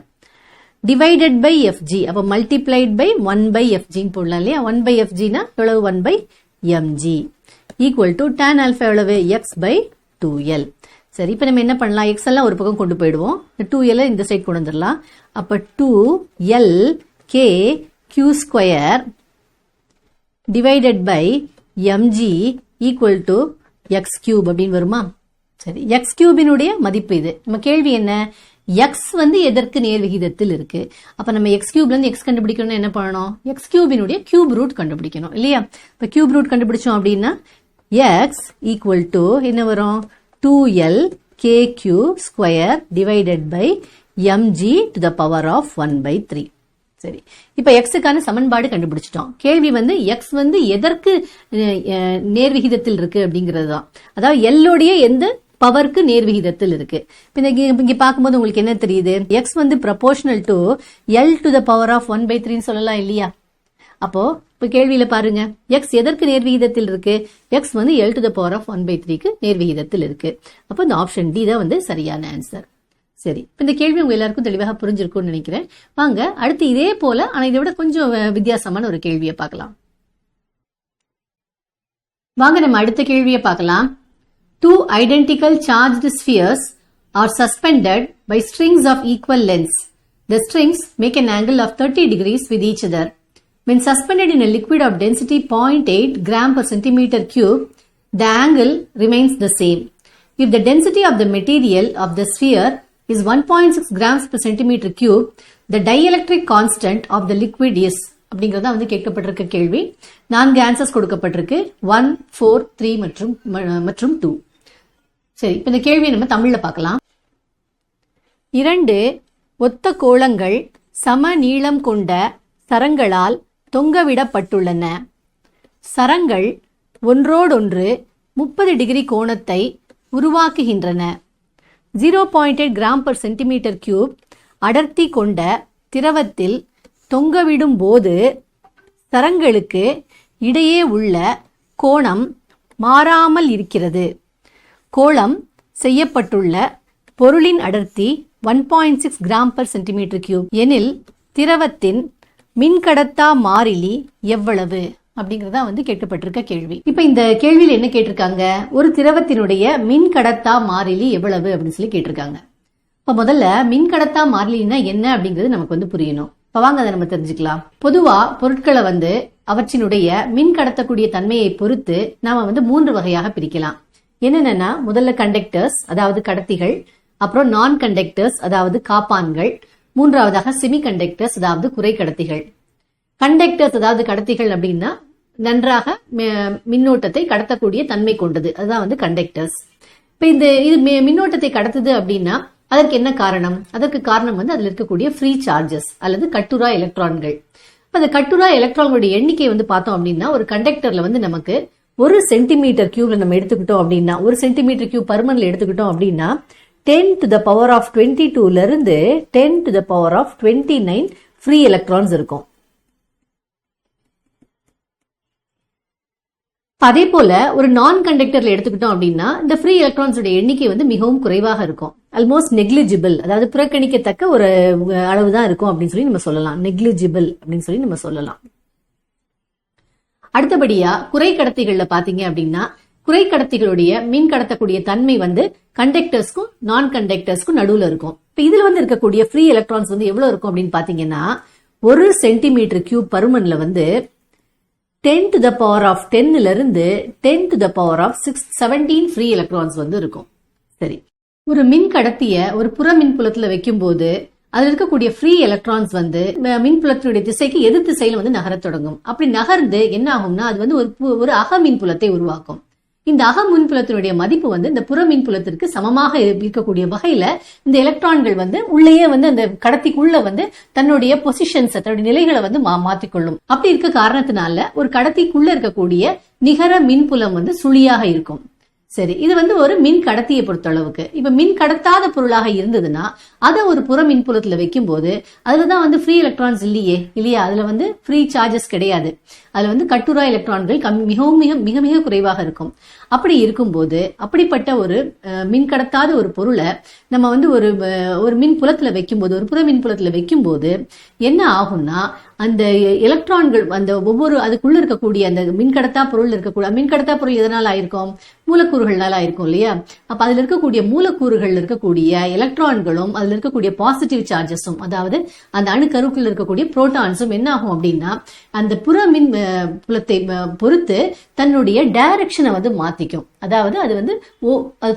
divided by FG. அப்ப multiplied by 1 by FG போடலாம் இல்லையா? 1 by FG னா எவ்வளவு? 1 by mg equal to tan alpha எவ்வளவு? x by 2l. சரி, இப்ப நம்ம என்ன பண்ணலாம்? x எல்லாம் ஒரு பக்கம் கொண்டு போயிடுவோம். 2l இந்த சைடு கொண்டு வந்துடலாம். அப்ப 2l k q square divided by mg equal to x cube அப்படின்னு வருமா? சரி, x கியூபினுடைய மதிப்பு இது. நம்ம கேள்வி என்ன? x வந்து எதற்கு நேர் விகிதத்தில் இருக்கு? அப்ப நம்ம x கியூப்ல இருந்து x கண்டுபிடிக்கணும்னா என்ன பண்ணணும்? x கியூபினுடைய கியூப் ரூட் கண்டுபிடிக்கணும் இல்லையா? இப்ப கியூப் ரூட் கண்டுபிடிச்சோம் அப்படின்னா x equal to என்ன வரும்? 2l kq square divided by mg to the power of 1 by 3. சரி, இப்ப எக்ஸுக்கான சமன்பாடு கண்டுபிடிச்சிட்டோம். கேள்வி வந்து எக்ஸ் வந்து எதற்கு நேர்விகிதத்தில் இருக்கு அப்படிங்கிறது தான். அதாவது எல்லோடைய எந்த பவருக்கு நேர்விகிதத்தில் இருக்கு. இங்க பார்க்கும்போது உங்களுக்கு என்ன தெரியுது? எக்ஸ் வந்து proportional to L to the power of 1 by 3 சொல்லலாம் இல்லையா? அப்போ இப்ப கேள்வியில பாருங்க, எக்ஸ் எதற்கு நேர்விகிதத்தில் இருக்கு? எக்ஸ் வந்து L to the power of 1 by 3க்கு நேர்விகிதத்தில் இருக்கு. அப்போ இந்த ஆப்ஷன் டி தான் வந்து சரியான ஆன்சர். சரி, இந்த கேள்வி உங்க எல்லாருக்கும் தெளிவாக புரிஞ்சிருக்கும்னு நினைக்கிறேன். வாங்க அடுத்து இதே போல ஆனா இதை விட கொஞ்சம் வித்தியாசமான ஒரு கேள்வியை பார்க்கலாம். வாங்க நம்ம அடுத்த கேள்வியை பார்க்கலாம். 2 identical charged spheres are suspended by strings of equal lengths. The strings make an angle of 30 degrees with each other. When suspended in a liquid of density 0.8 gram per centimeter cube, the angle remains the same. If the density of the material of the sphere is 1.6 grams per centimeter cube, the dielectric constant of the liquid is அப்படிங்கறத வந்து கேட்கப்பட்டிருக்க கேள்வி. 4 answers கொடுக்கப்பட்டிருக்கு, 1, 4, 3 மற்றும் 2. சரி, இப்ப இந்த கேள்வியை நம்ம தமிழ்ல பார்க்கலாம். 2 ஒத்த கோளங்கள் சம நீளம் கொண்ட சரங்களால் தொங்கவிடப்பட்டுள்ளன. சரங்கள் ஒன்றோடொன்று 30 டிகிரி கோணத்தை உருவாக்குகின்றன. 0.8 கிராம் per சென்டிமீட்டர் கியூப் அடர்த்தி கொண்ட திரவத்தில் தொங்கவிடும் போது சரங்களுக்கு இடையே உள்ள கோணம் மாறாமல் இருக்கிறது. கோளம் செய்யப்பட்டுள்ள பொருளின் அடர்த்தி 1.6 கிராம் per சென்டிமீட்டர் கியூப் எனில் திரவத்தின் மின்கடத்தா மாறிலி எவ்வளவு அப்படிங்கறதா வந்து கேட்கப்பட்டிருக்க கேள்வி. இப்ப இந்த கேள்வியில் என்ன கேட்டிருக்காங்க, ஒரு திரவத்தினுடைய மின்கடத்தா மாறிலி எவ்வளவு அப்படின்னு சொல்லி கேட்டிருக்காங்க. இப்ப முதல்ல மின்கடத்தா மாறிலின்னா என்ன அப்படிங்கிறது நமக்கு வந்து புரியணும். இப்ப வாங்க அதை நம்ம தெரிஞ்சுக்கலாம். பொதுவா பொருட்களை வந்து அவற்றினுடைய மின் கடத்தக்கூடிய தன்மையை பொறுத்து நாம வந்து 3 வகையாக பிரிக்கலாம். என்னென்னா, முதல்ல கண்டக்டர்ஸ் அதாவது கடத்திகள், அப்புறம் நான் கண்டக்டர்ஸ் அதாவது காப்பான்கள், மூன்றாவதாக செமி கண்டக்டர்ஸ் அதாவது குறைக்கடத்திகள். கண்டக்டர்ஸ் அதாவது கடத்திகள் அப்படின்னா நன்றாக மின்னோட்டத்தை கடத்தக்கூடிய தன்மை கொண்டது, அதுதான் வந்து கண்டக்டர்ஸ். இப்ப இது மின்னோட்டத்தை கடத்துது அப்படின்னா அதற்கு என்ன காரணம்? அதற்கு காரணம் வந்து அதுல இருக்கக்கூடிய ஃப்ரீ சார்ஜஸ் அல்லது கட்டுரா எலக்ட்ரான்கள். அந்த கட்டுரா எலக்ட்ரான்களுடைய எண்ணிக்கை வந்து பார்த்தோம் அப்படின்னா ஒரு கண்டக்டர்ல வந்து நமக்கு 1 சென்டிமீட்டர் கியூப்ல நம்ம எடுத்துக்கிட்டோம் அப்படின்னா 1 சென்டிமீட்டர் கியூப் பருமன்ல எடுத்துக்கிட்டோம் அப்படின்னா 10 to the power of 22 இருந்து 10 to the power of 29 free electrons இருக்கும். அதே போல ஒரு நான் கண்டக்டர்ல எடுத்துக்கிட்டோம் அப்படின்னா இந்த ஃப்ரீ எலக்ட்ரான்ஸ் எண்ணிக்கை வந்து மிகவும் குறைவாக இருக்கும். ஆல்மோஸ்ட் நெக்லிஜிபிள், அதாவது புறக்கணிக்கத்தக்க ஒரு அளவு தான் இருக்கும் அப்படின்னு சொல்லி நம்ம சொல்லலாம். நெக்லிஜிபிள் அப்படின்னு சொல்லி நம்ம சொல்லலாம். அடுத்தபடியா குறைக்கடத்திகள்ல பாத்தீங்க அப்படின்னா குறைக்கடத்திகளுடைய மின் கடத்தக்கூடிய தன்மை வந்து கண்டக்டர்ஸ்க்கும் நான் கண்டக்டர்ஸ்க்கும் நடுவுல இருக்கும். இப்ப இதுல வந்து இருக்கக்கூடிய ஃப்ரீ எலக்ட்ரான்ஸ் வந்து எவ்வளவு இருக்கும் அப்படின்னு பாத்தீங்கன்னா 1 சென்டிமீட்டர் கியூப் பருமன்ல வந்து 10 to the power of 10 இருந்து 10 to the power of 17 free electrons வந்து இருக்கும். சரி, ஒரு மின் கடத்திய ஒரு புற மின்புலத்துல வைக்கும் போது அதுல இருக்கக்கூடிய ஃப்ரீ எலக்ட்ரான்ஸ் வந்து மின்புலத்தினுடைய திசைக்கு எதிர் திசையில வந்து நகர தொடங்கும். அப்படி நகர்ந்து என்ன ஆகும்னா அது வந்து ஒரு அக மின்புலத்தை உருவாக்கும். இந்த அக மின்புலத்தினுடைய மதிப்பு வந்து இந்த புற மின்புலத்திற்கு சமமாக இருக்கக்கூடிய வகையில இந்த எலக்ட்ரான்கள் வந்து உள்ளேயே வந்து அந்த கடத்திக்குள்ள வந்து தன்னுடைய பொசிஷன்ஸ் தன்னுடைய நிலைகளை வந்து மாற்றிக்கொள்ளும். அப்படி இருக்க காரணத்தினால ஒரு கடத்திக்குள்ள இருக்கக்கூடிய நிகர மின்புலம் வந்து சுழியாக இருக்கும். சரி, இது வந்து ஒரு மின் கடத்தியை பொறுத்த அளவுக்கு. இப்ப மின் கடத்தாத பொருளாக இருந்ததுன்னா அதை ஒரு புற மின்புலத்துல வைக்கும் போது அதுலதான் வந்து ஃப்ரீ எலக்ட்ரான்ஸ் இல்லையா, அதுல வந்து ஃப்ரீ சார்ஜஸ் கிடையாது. அதுல வந்து கட்டுரா எலக்ட்ரான்கள் மிக மிக குறைவாக இருக்கும். அப்படி இருக்கும்போது அப்படிப்பட்ட ஒரு மின் கடத்தாத ஒரு பொருளை நம்ம வந்து ஒரு மின் புலத்துல வைக்கும்போது ஒரு புற மின் புலத்துல வைக்கும்போது என்ன ஆகும்னா அந்த எலக்ட்ரான்கள் அந்த ஒவ்வொரு அதுக்குள்ள இருக்கக்கூடிய அந்த மின்கடத்தா பொருள் இருக்கக்கூடிய மின்கடத்தா பொருள் எதனால ஆயிருக்கும், மூலக்கூறுகள்னால ஆயிருக்கும் இல்லையா. அப்ப அதுல இருக்கக்கூடிய மூலக்கூறுகள் இருக்கக்கூடிய எலக்ட்ரான்களும் அதுல இருக்கக்கூடிய பாசிட்டிவ் சார்ஜஸும் அதாவது அந்த அணுக்கருக்குள்ள இருக்கக்கூடிய புரோட்டான்ஸும் என்ன ஆகும் அப்படின்னா அந்த புற மின் புலத்தை பொறுத்து தன்னுடைய டைரக்ஷனை வந்து மாத்திக்கும். அதாவது அது வந்து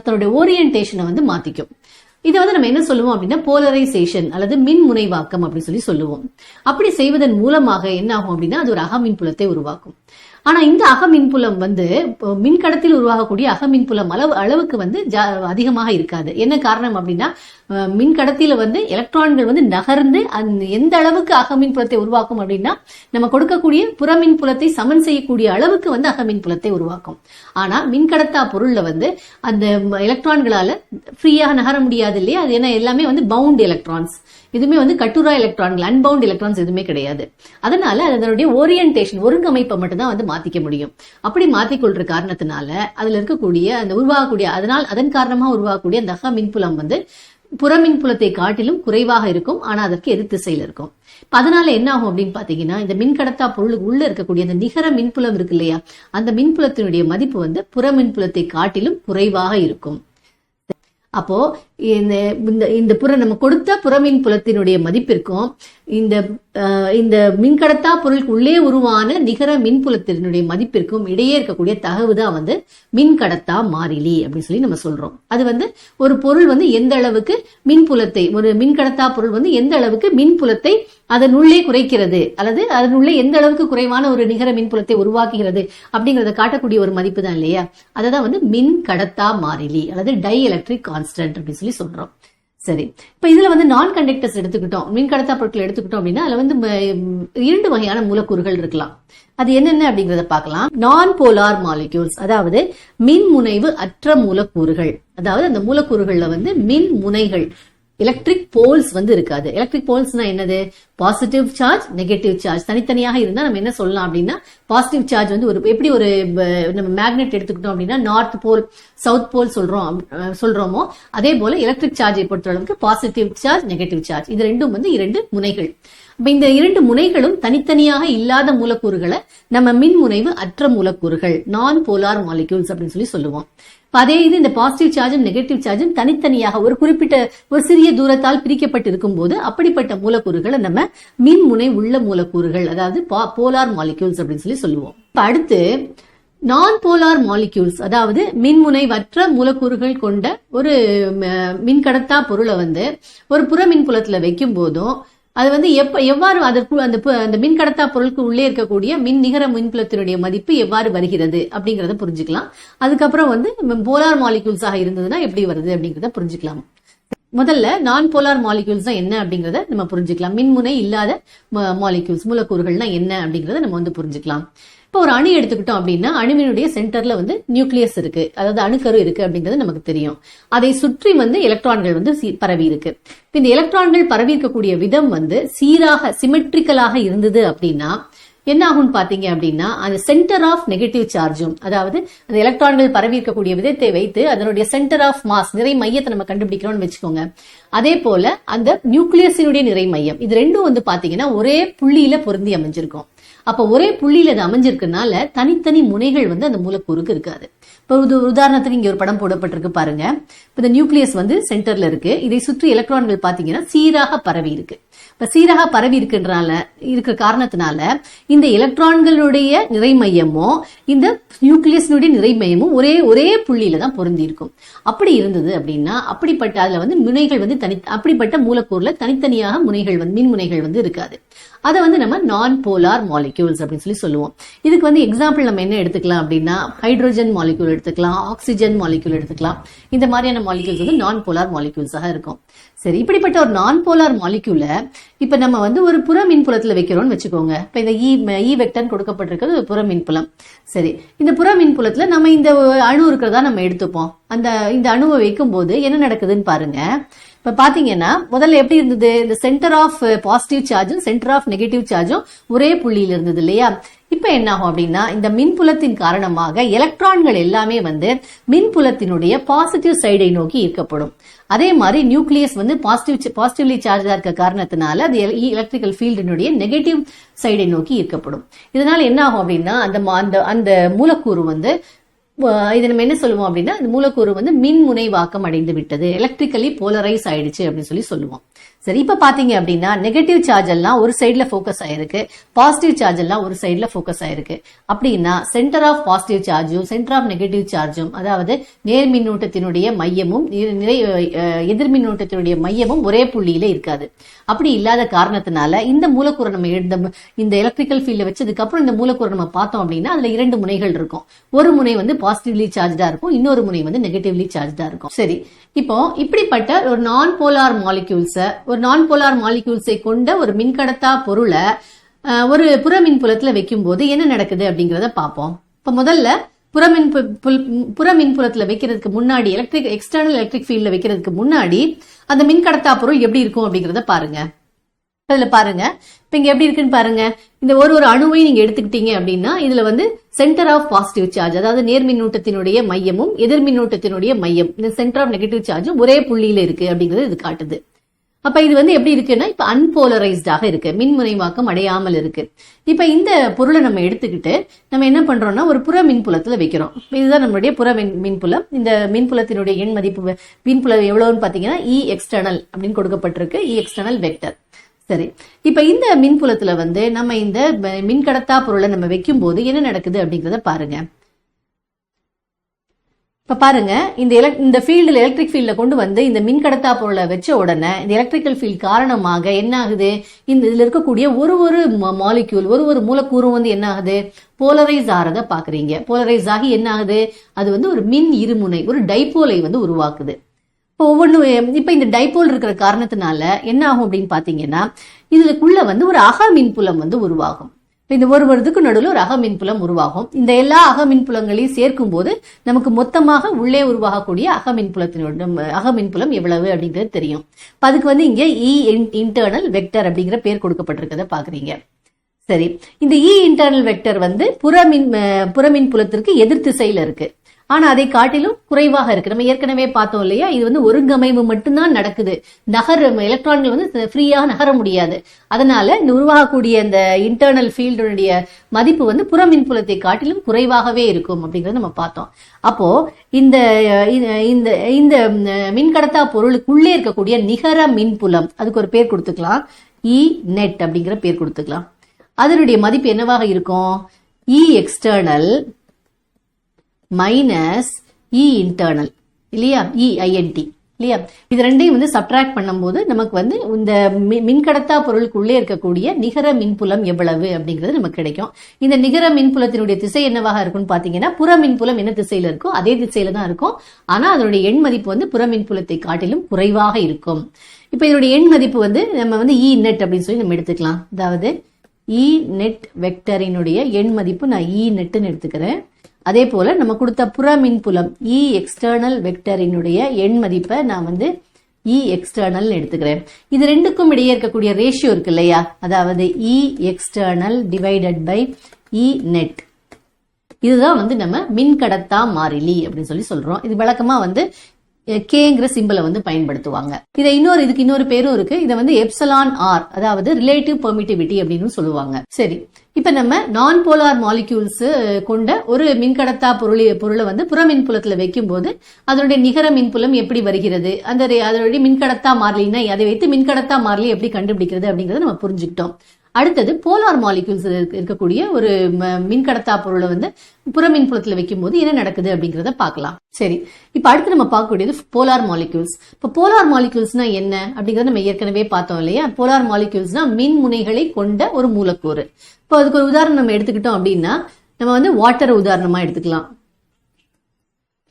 தன்னுடைய ஓரியன்டேஷனை வந்து மாத்திக்கும். இதை வந்து நம்ம என்ன சொல்லுவோம் அப்படின்னா போலரைசேஷன் அல்லது மின் முனைவாக்கம் அப்படி சொல்லி சொல்லுவோம். அப்படி செய்வதன் மூலமாக என்ன ஆகும் அப்படின்னா அது ஒரு அகமின்புலத்தை உருவாக்கும். ஆனா இந்த அகமின்புலம் வந்து மின்கடத்தில் உருவாகக்கூடிய அகமின்புலம் அளவுக்கு வந்து அதிகமாக இருக்காது. என்ன காரணம் அப்படின்னா மின்கடத்தில வந்து எலக்ட்ரான்கள் வந்து நகர்ந்து எந்த அளவுக்கு அகமின்புலத்தை உருவாக்கும் அப்படின்னா நம்ம கொடுக்கக்கூடிய புறமின்புலத்தை சமன் செய்யக்கூடிய அளவுக்கு வந்து அகமின்புலத்தை உருவாக்கும். ஆனா மின்கடத்தா பொருள்ல வந்து அந்த எலக்ட்ரான்களால ஃப்ரீயாக நகர முடியாது இல்லையா. அது ஏன்னா எல்லாமே வந்து பவுண்ட் எலக்ட்ரான்ஸ், எதுவுமே வந்து கட்டுரா எலக்ட்ரான்கள் அன்பவுண்ட் எலக்ட்ரான்ஸ் எதுவுமே கிடையாது. அதனால அதனுடைய ஓரியன்டேஷன் ஒருங்கமைப்பை மட்டும் தான் வந்து மாத்திக்க முடியும். அப்படி மாத்திக்கொள்ற காரணத்தினால அதுல இருக்கக்கூடிய அந்த உருவாகக்கூடிய அதன் காரணமா உருவாகக்கூடிய அந்த அக மின்புலம் வந்து புறமின்புலத்தை காட்டிலும் குறைவாக இருக்கும். ஆனா அதற்கு எதிர் திசையில இருக்கும். அதனால என்ன ஆகும் அப்படின்னு பாத்தீங்கன்னா இந்த மின்கடத்தா பொருளுக்கு உள்ள இருக்கக்கூடிய அந்த நிகர மின்புலம் இருக்கு இல்லையா, அந்த மின்புலத்தினுடைய மதிப்பு வந்து புறமின்புலத்தை காட்டிலும் குறைவாக இருக்கும். அப்போ இந்த நம்ம கொடுத்த புறமின் புலத்தினுடைய மதிப்பிற்கும் இந்த இந்த மின்கடத்தா பொருளுக்கு உள்ளே உருவான நிகர மின்புலத்தினுடைய மதிப்பிற்கும் இடையே இருக்கக்கூடிய தகவு தான் வந்து மின்கடத்தா மாறிலி அப்படின்னு சொல்லி நம்ம சொல்றோம். அது வந்து ஒரு பொருள் வந்து எந்த அளவுக்கு மின்புலத்தை, ஒரு மின்கடத்தா பொருள் வந்து எந்த அளவுக்கு மின்புலத்தை அதனுள்ளே குறைக்கிறது அல்லது அதனுள்ளே எந்த அளவுக்கு குறைவான ஒரு நிகர மின்புலத்தை உருவாக்குகிறது அப்படிங்கறத காட்டக்கூடிய ஒரு மதிப்பு தான் இல்லையா, அததான் வந்து மின் கடத்தா மாறிலி அல்லது டை எலக்ட்ரிக் கான்ஸ்டன்ட் அப்படின்னு சொல்லி சொல்றோம். சரி, இப்ப இதுல வந்து நான் கண்டக்டர்ஸ் எடுத்துக்கிட்டோம், மின்கடத்தா பொருட்கள் எடுத்துக்கிட்டோம் அப்படின்னா அதுல வந்து 2 வகையான மூலக்கூறுகள் இருக்கலாம். அது என்னென்ன அப்படிங்கறத பார்க்கலாம். நான் போலார் மாலிக்யூல்ஸ், அதாவது மின் முனைவு அற்ற மூலக்கூறுகள். அதாவது அந்த மூலக்கூறுகள்ல வந்து மின் முனைகள், எலக்ட்ரிக் போல்ஸ் வந்து இருக்காது. எலக்ட்ரிக் போல்ஸ்னா என்னது? பாசிட்டிவ் சார்ஜ், நெகட்டிவ் சார்ஜ் தனித்தனியாக இருந்தா நம்ம என்ன சொல்லலாம் அப்படின்னா, பாசிட்டிவ் சார்ஜ் வந்து ஒரு எப்படி ஒரு நம்ம மேக்னெட் எடுத்துக்கிட்டோம் அப்படின்னா நார்த் போல் சவுத் போல் சொல்றோமோ அதே போல எலக்ட்ரிக் சார்ஜை பொறுத்த அளவுக்கு பாசிட்டிவ் சார்ஜ், நெகட்டிவ் சார்ஜ் இது ரெண்டும் வந்து 2 முனைகள். இந்த 2 முனைகளும் தனித்தனியாக இல்லாத மூலக்கூறுகளை நம்ம மின்முனைவு அற்ற மூலக்கூறுகள், நான் போலார் மாலிக்யூல்ஸ் அப்படின்னு சொல்லி சொல்லுவோம். அதே இது இந்த பாசிட்டிவ் சார்ஜும் நெகட்டிவ் சார்ஜும் தனித்தனியாக ஒரு குறிப்பிட்ட ஒரு சிறிய தூரத்தால் பிரிக்கப்பட்டு இருக்கும் போது அப்படிப்பட்ட மூலக்கூறுகளை நம்ம மின்முனை உள்ள மூலக்கூறுகள், அதாவது போலார் மாலிக்யூல்ஸ் அப்படின்னு சொல்லி சொல்லுவோம். அடுத்து நான் போலார் மாலிக்யூல்ஸ், அதாவது மின்முனைவற்ற மூலக்கூறுகள் கொண்ட ஒரு மின்கடத்தா பொருளை வந்து ஒரு புற மின்புலத்துல வைக்கும் போதும் அது வந்து எவ்வாறு அதற்கு அந்த மின்கடத்தா பொருளுக்கு உள்ளே இருக்கக்கூடிய நிகர மின்புலத்தினுடைய மதிப்பு எவ்வாறு வருகிறது அப்படிங்கறத புரிஞ்சுக்கலாம். அதுக்கப்புறம் வந்து போலார் மாலிக்யூல்ஸாக இருந்ததுன்னா எப்படி வருது அப்படிங்கறத புரிஞ்சுக்கலாம். முதல்ல நான் போலார் மாலிக்யூல்ஸ் என்ன அப்படிங்கறத நம்ம புரிஞ்சுக்கலாம். மின்முனை இல்லாத மாலிக்யூல்ஸ், மூலக்கூறுகள்னா என்ன அப்படிங்கறத நம்ம வந்து புரிஞ்சுக்கலாம். இப்போ ஒரு அணு எடுத்துக்கிட்டோம் அப்படின்னா அணுவினுடைய சென்டர்ல வந்து நியூக்ளியஸ் இருக்கு, அதாவது அணுக்கரு இருக்கு அப்படிங்கிறது நமக்கு தெரியும். அதை சுற்றி வந்து எலக்ட்ரான்கள் வந்து பரவி இருக்கு. இந்த எலக்ட்ரான்கள் பரவி இருக்கக்கூடிய விதம் வந்து சீராக சிமெட்ரிக்கலாக இருந்தது அப்படின்னா என்ன ஆகும்னு பாத்தீங்க அப்படின்னா அந்த சென்டர் ஆஃப் நெகட்டிவ் சார்ஜும், அதாவது அந்த எலக்ட்ரான்கள் பரவி இருக்கக்கூடிய விதத்தை வைத்து அதனுடைய சென்டர் ஆஃப் மாஸ், நிறை மையத்தை நம்ம கண்டுபிடிக்கிறோம்னு வச்சுக்கோங்க. அதே போல அந்த நியூக்ளியஸினுடைய நிறை மையம் இது ரெண்டும் வந்து பாத்தீங்கன்னா ஒரே புள்ளியில பொருந்தி அமைஞ்சிருக்கும். அப்ப ஒரே புள்ளியில அது அமைஞ்சிருக்கனால தனித்தனி முனைகள் வந்து அந்த மூலக்கூறுக்கு இருக்காது. இப்ப உதாரணத்துக்கு இங்க ஒரு படம் போடப்பட்டிருக்கு பாருங்க. இந்த நியூக்ளியஸ் வந்து சென்டர்ல இருக்கு, இதை சுற்றி எலக்ட்ரான்கள் பாத்தீங்கன்னா சீராக பரவி இருக்கு. இப்ப சீராக பரவி இருக்கிற காரணத்தினால இந்த எலக்ட்ரான்களுடைய நிறை மையமும் இந்த நியூக்ளியஸினுடைய நிறை மையமும் ஒரே புள்ளியில தான் பொருந்தி இருக்கும். அப்படி இருந்தது அப்படின்னா அப்படிப்பட்ட அதுல வந்து முனைகள் வந்து அப்படிப்பட்ட மூலக்கூறுல தனித்தனியாக முனைகள் வந்து மின்முனைகள் வந்து இருக்காது. அதை வந்து நம்ம நான் போலார் மாலிக்யூல்ஸ் அப்படின்னு சொல்லி சொல்லுவோம். இதுக்கு வந்து எக்ஸாம்பிள் நம்ம என்ன எடுத்துக்கலாம் அப்படின்னா ஹைட்ரோஜன் மாலிக்யூல் எடுத்துக்கலாம், ஆக்சிஜன் மாலிக்யூல் எடுத்துக்கலாம். இந்த மாதிரியான மாலிக்யூல்ஸ் வந்து நான் போலார் மாலிக்யூல்ஸாக இருக்கும். சரி, இப்படிப்பட்ட ஒரு நான் போலார் மாலிக்யூல இப்ப நம்ம வந்து ஒரு புற மின்புலத்துல வைக்கிறோம்னு வச்சுக்கோங்க. இப்ப இந்த இ வெக்டர் கொடுக்கப்பட்டிருக்கிறது ஒரு புற மின்புலம். சரி, இந்த புற மின்புலத்துல நம்ம இந்த அணு இருக்கிறதா நம்ம எடுத்துப்போம். இந்த அணுவை வைக்கும் போது என்ன நடக்குதுன்னு பாருங்க. இப்ப பாத்தீங்கன்னா முதல்ல எப்படி இருந்தது, இந்த சென்டர் ஆஃப் பாசிட்டிவ் சார்ஜும் சென்டர் ஆஃப் நெகட்டிவ் சார்ஜும் ஒரே புள்ளியில இருந்தது இல்லையா. இப்ப என்ன ஆகும் அப்படின்னா இந்த மின்புலத்தின் காரணமாக எலக்ட்ரான்கள் எல்லாமே வந்து மின்புலத்தினுடைய பாசிட்டிவ் சைடை நோக்கி ஈர்க்கப்படும். அதே மாதிரி நியூக்ளியஸ் வந்து பாசிட்டிவ்லி சார்ஜா இருக்க காரணத்தினால அது எலக்ட்ரிக்கல் ஃபீல்டினுடைய நெகட்டிவ் சைடை நோக்கி ஈர்க்கப்படும். இதனால என்ன ஆகும் அப்படின்னா அந்த மூலக்கூறு வந்து இது நம்ம என்ன சொல்லுவோம் அப்படின்னா இந்த மூலக்கூறு வந்து மின் முனைவாக்கம் அடைந்து விட்டது, எலக்ட்ரிக்கலி போலரைஸ் ஆயிடுச்சு அப்படின்னு சொல்லி சொல்லுவோம். சரி, இப்ப பாத்தீங்க அப்படின்னா நெகட்டிவ் சார்ஜ் எல்லாம் ஒரு சைட்ல போக்கஸ் ஆயிருக்கு, பாசிட்டிவ் சார்ஜ் எல்லாம் ஒரு சைட்ல போக்கஸ் ஆயிருக்கு. அப்படின்னா சென்டர் ஆஃப் பாசிட்டிவ் சார்ஜும் சென்டர் ஆஃப் நெகட்டிவ் சார்ஜும், அதாவது நேர் மின்னூட்டத்தினுடைய மையமும் எதிர் மின்னூட்டத்தினுடைய மையமும் ஒரே புள்ளியில இருக்காது. அப்படி இல்லாத காரணத்தினால இந்த மூலக்கூறை நம்ம இந்த எலக்ட்ரிக்கல் ஃபீல்ட்ல வச்சதுக்கு அப்புறம் இந்த மூலக்கூறை நம்ம பார்த்தோம் அப்படின்னா அதுல 2 முனைகள் இருக்கும். ஒரு முனை வந்து பாசிட்டிவ்லி சார்ஜா இருக்கும், இன்னொரு முனை வந்து நெகட்டிவ்லி சார்ஜா இருக்கும். சரி, இப்போ இப்படிப்பட்ட ஒரு நான் போலார் மாலிக்யூல்ஸை கொண்ட ஒரு மின்கடத்தா பொருளை ஒரு புற மின்புலத்துல வைக்கும் போது என்ன நடக்குது அப்படிங்கறத பார்ப்போம். இப்ப முதல்ல புற மின்புலத்துல வைக்கிறதுக்கு முன்னாடி எக்ஸ்டர்னல் எலக்ட்ரிக் ஃபீல்ட்ல வைக்கிறதுக்கு முன்னாடி அந்த மின்கடத்தா பொருள் எப்படி இருக்கும் அப்படிங்கறத பாருங்க. இதுல பாருங்க, இப்ப இங்க எப்படி இருக்குன்னு பாருங்க. இந்த ஒரு அணுவை நீங்க எடுத்துக்கிட்டீங்க அப்படின்னா இதுல வந்து சென்டர் ஆஃப் பாசிட்டிவ் சார்ஜ், அதாவது நேர் மின்னூட்டத்தினுடைய மையமும் எதிர் மின்னூட்டத்தினுடைய மையம், இந்த சென்டர் ஆஃப் நெகட்டிவ் சார்ஜும் ஒரே புள்ளியில இருக்கு அப்படிங்கறது இது காட்டுது. அப்ப இது வந்து எப்படி இருக்குன்னா இப்ப அன்போலரைஸ்டாக இருக்கு, மின்முனைவாக்கம் அடையாமல் இருக்கு. இப்ப இந்த பொருளை நம்ம எடுத்துக்கிட்டு நம்ம என்ன பண்றோம்னா ஒரு புற மின்புலத்துல வைக்கிறோம். இதுதான் நம்மளுடைய புற மின்புலம். இந்த மின்புலத்தினுடைய எண் மதிப்பு மின்புலம் எவ்வளவுன்னு பாத்தீங்கன்னா இ எக்ஸ்டர்னல் அப்படின்னு கொடுக்கப்பட்டிருக்கு, இ எக்ஸ்டர்னல் வெக்டர். சரி, இப்ப இந்த மின்புலத்துல வந்து நம்ம இந்த மின்கடத்தா பொருளை நம்ம வைக்கும் போது என்ன நடக்குது அப்படிங்கறத பாருங்க. இப்ப பாருங்க, இந்த ஃபீல்டுல எலக்ட்ரிக் ஃபீல்ட்ல கொண்டு வந்து இந்த மின்கடத்தா பொருளை வச்ச உடனே இந்த எலக்ட்ரிக்கல் ஃபீல்ட் காரணமாக என்ன ஆகுது, இதுல இருக்கக்கூடிய ஒரு மாலிக்யூல் ஒரு மூலக்கூறும் வந்து என்ன ஆகுது, போலரைஸ் ஆறத பாக்குறீங்க. போலரைஸ் ஆகி என்ன ஆகுது, அது வந்து ஒரு மின் இருமுனை, ஒரு டைபோலை வந்து உருவாக்குது. இப்ப இந்த டைபோல் இருக்கிற காரணத்தினால என்ன ஆகும் அப்படின்னு பாத்தீங்கன்னா, இதுக்குள்ள வந்து ஒரு அக மின்புலம் வந்து உருவாகும். இந்த ஒருவருக்கு நடுவில் ஒரு அக மின்புலம் உருவாகும். இந்த எல்லா அக மின்புலங்களையும் சேர்க்கும் போது நமக்கு மொத்தமாக உள்ளே உருவாகக்கூடிய அக மின்புலம் எவ்வளவு அப்படிங்கிறது தெரியும். அதுக்கு வந்து இங்க இ இன்டர்னல் வெக்டர் அப்படிங்கிற பேர் கொடுக்கப்பட்டிருக்கிறத பாக்குறீங்க. சரி, இந்த இ இன்டர்னல் வெக்டர் வந்து புறமின் புலத்திற்கு எதிர் திசையில இருக்கு. ஆனா அதை காட்டிலும் குறைவாக இருக்கு. நம்ம ஏற்கனவே பார்த்தோம் இல்லையா, இது வந்து ஒருங்கமைவு மட்டும்தான் நடக்குது. எலக்ட்ரான்கள் வந்து ஃப்ரீயாக நகர முடியாது. அதனால இந்த உருவாகக்கூடிய இந்த இன்டர்னல் ஃபீல்டுடைய மதிப்பு வந்து புறமின் புலத்தை காட்டிலும் குறைவாகவே இருக்கும் அப்படிங்கறத நம்ம பார்த்தோம். அப்போ இந்த மின்கடத்தா பொருளுக்குள்ளே இருக்கக்கூடிய நிகர மின்புலம், அதுக்கு ஒரு பேர் கொடுத்துக்கலாம், இ நெட் அப்படிங்கிற பேர் கொடுத்துக்கலாம். அதனுடைய மதிப்பு என்னவாக இருக்கும், இ எக்ஸ்டர்னல் மைனஸ் இ இன்டர்னல் இல்லையா, இஐஎன்டி இல்லையா. இது ரெண்டையும் வந்து சப்ட்ராக்ட் பண்ணும்போது நமக்கு வந்து இந்த மின்கடத்தா பொருளுக்குள்ளே இருக்கக்கூடிய நிகர மின்புலம் எவ்வளவு அப்படிங்கிறது நமக்கு கிடைக்கும். இந்த நிகர மின்புலத்தினுடைய திசை என்னவாக இருக்கும்னு பாத்தீங்கன்னா, புற மின்புலம் என்ன திசையில இருக்கோ அதே திசையில தான் இருக்கும். ஆனா அதனுடைய எண் மதிப்பு வந்து புற மின்புலத்தை காட்டிலும் குறைவாக இருக்கும். இப்ப இதனுடைய எண் மதிப்பு வந்து நம்ம வந்து இ நெட் அப்படின்னு சொல்லி நம்ம எடுத்துக்கலாம். அதாவது இ நெட் வெக்டரினுடைய எண் மதிப்பு நான் இ நெட்னு எடுத்துக்கிறேன். அதே போல நம்ம கொடுத்த புற மின்புலம் இ எக்ஸ்டர்னல் வெக்டரினுடைய எண் மதிப்பை நான் வந்து இ எக்ஸ்டர்னல் எடுத்துக்கிறேன். இது ரெண்டுக்கும் இடையே இருக்கக்கூடிய ரேஷியோ இருக்கு இல்லையா, அதாவது E external divided by E net. இதுதான் வந்து நம்ம மின்கடத்தா மாறிலி அப்படின்னு சொல்லி சொல்றோம். இது வழக்கமா வந்து கேங்கிற சிம்பிளை வந்து பயன்படுத்துவாங்க. இதுக்கு இன்னொரு பேரும் இருக்கு. இதை வந்து எப்சலான் ஆர், அதாவது ரிலேட்டிவ் பெர்மிட்டிவிட்டி அப்படின்னு சொல்லுவாங்க. சரி, இப்ப நம்ம நான் போலார் மாலிக்யூல்ஸ் கொண்ட ஒரு மின்கடத்தா பொருளை வந்து புற மின்புலத்துல வைக்கும் போது அதனுடைய நிகர மின்புலம் எப்படி வருகிறது, அதனுடைய மின்கடத்தா மாறிலினா அதை வைத்து மின்கடத்தா மாறிலி எப்படி கண்டுபிடிக்கிறது அப்படிங்கறத நம்ம புரிஞ்சுக்கிட்டோம். அடுத்தது போலார் மாலிக்யூல்ஸ் இருக்கக்கூடிய ஒரு மின்கடத்தா பொருளை வந்து புறமின் புலத்துல வைக்கும் போது என்ன நடக்குது அப்படிங்கறத பார்க்கலாம். சரி, இப்ப அடுத்து நம்ம பார்க்கக்கூடியது போலார் மாலிக்யூல்ஸ். இப்ப போலார் மாலிக்யூல்ஸ்னா என்ன அப்படிங்கறத நம்ம ஏற்கனவே பார்த்தோம் இல்லையா. போலார் மாலிக்யூல்ஸ்னா மின் முனைகளை கொண்ட ஒரு மூலக்கூறு. இப்போ அதுக்கு ஒரு உதாரணம் நம்ம எடுத்துக்கிட்டோம் அப்படின்னா, நம்ம வந்து வாட்டர் உதாரணமா எடுத்துக்கலாம்.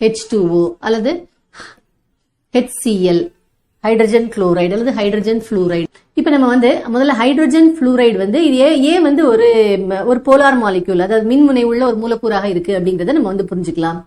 H2O அல்லது HCl, ஹைட்ரஜன் குளோரைடு அல்லது ஹைட்ரஜன் புளூரைடு. இப்ப நம்ம வந்து முதல்ல ஹைட்ரஜன் புளூரைடு வந்து இது ஏன் வந்து ஒரு போலார் மாலிக்யூல், அதாவது மின்முனை உள்ள ஒரு மூலக்கூறாக இருக்கு அப்படிங்கறத நம்ம வந்து புரிஞ்சுக்கலாம்.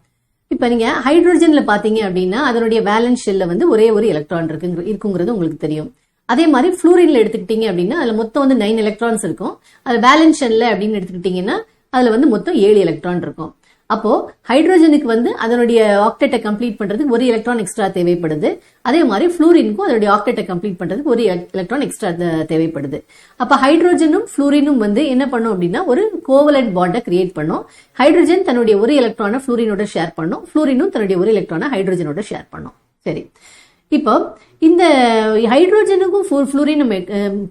இப்ப நீங்க ஹைட்ரஜன்ல பாத்தீங்க அப்படின்னா அதனுடைய வேலன்ஸ் ஷெல்ல வந்து ஒரே ஒரு எலக்ட்ரான் இருக்குங்கிறது உங்களுக்கு தெரியும். அதே மாதிரி புளூரின்ல எடுத்துக்கிட்டீங்க அப்படின்னா அதுல மொத்தம் வந்து 9 எலக்ட்ரான்ஸ் இருக்கும். அது வேலன்ஸ் ஷெல்ல அப்படின்னு எடுத்துக்கிட்டீங்கன்னா அதுல வந்து மொத்தம் 7 எலக்ட்ரான் இருக்கும். அப்போ ஹைட்ரோஜனுக்கு வந்து அதனுடைய ஆக்டெட்டை கம்ப்ளீட் பண்றதுக்கு ஒரு எலக்ட்ரான் எக்ஸ்ட்ரா தேவைப்படுது. அதே மாதிரி புளூரினுக்கும் அதனுடைய ஆக்டெட்டை கம்ப்ளீட் பண்றதுக்கு ஒரு எலக்ட்ரான் எக்ஸ்ட்ரா தேவைப்படுது. அப்ப ஹைட்ரோஜனும் புளூரினும் வந்து என்ன பண்ணும் அப்படின்னா ஒரு கோவலன்ட் பாண்டை கிரியேட் பண்ணும். ஹைட்ரோஜன் தன்னுடைய ஒரு எலக்ட்ரானை புளூரினோட ஷேர் பண்ணும், புளூரினும் தன்னுடைய ஒரு எலக்ட்ரானை ஹைட்ரோஜனோட ஷேர் பண்ணும். சரி, இப்போ இந்த ஹைட்ரோஜனுக்கும் புளூரின் நம்ம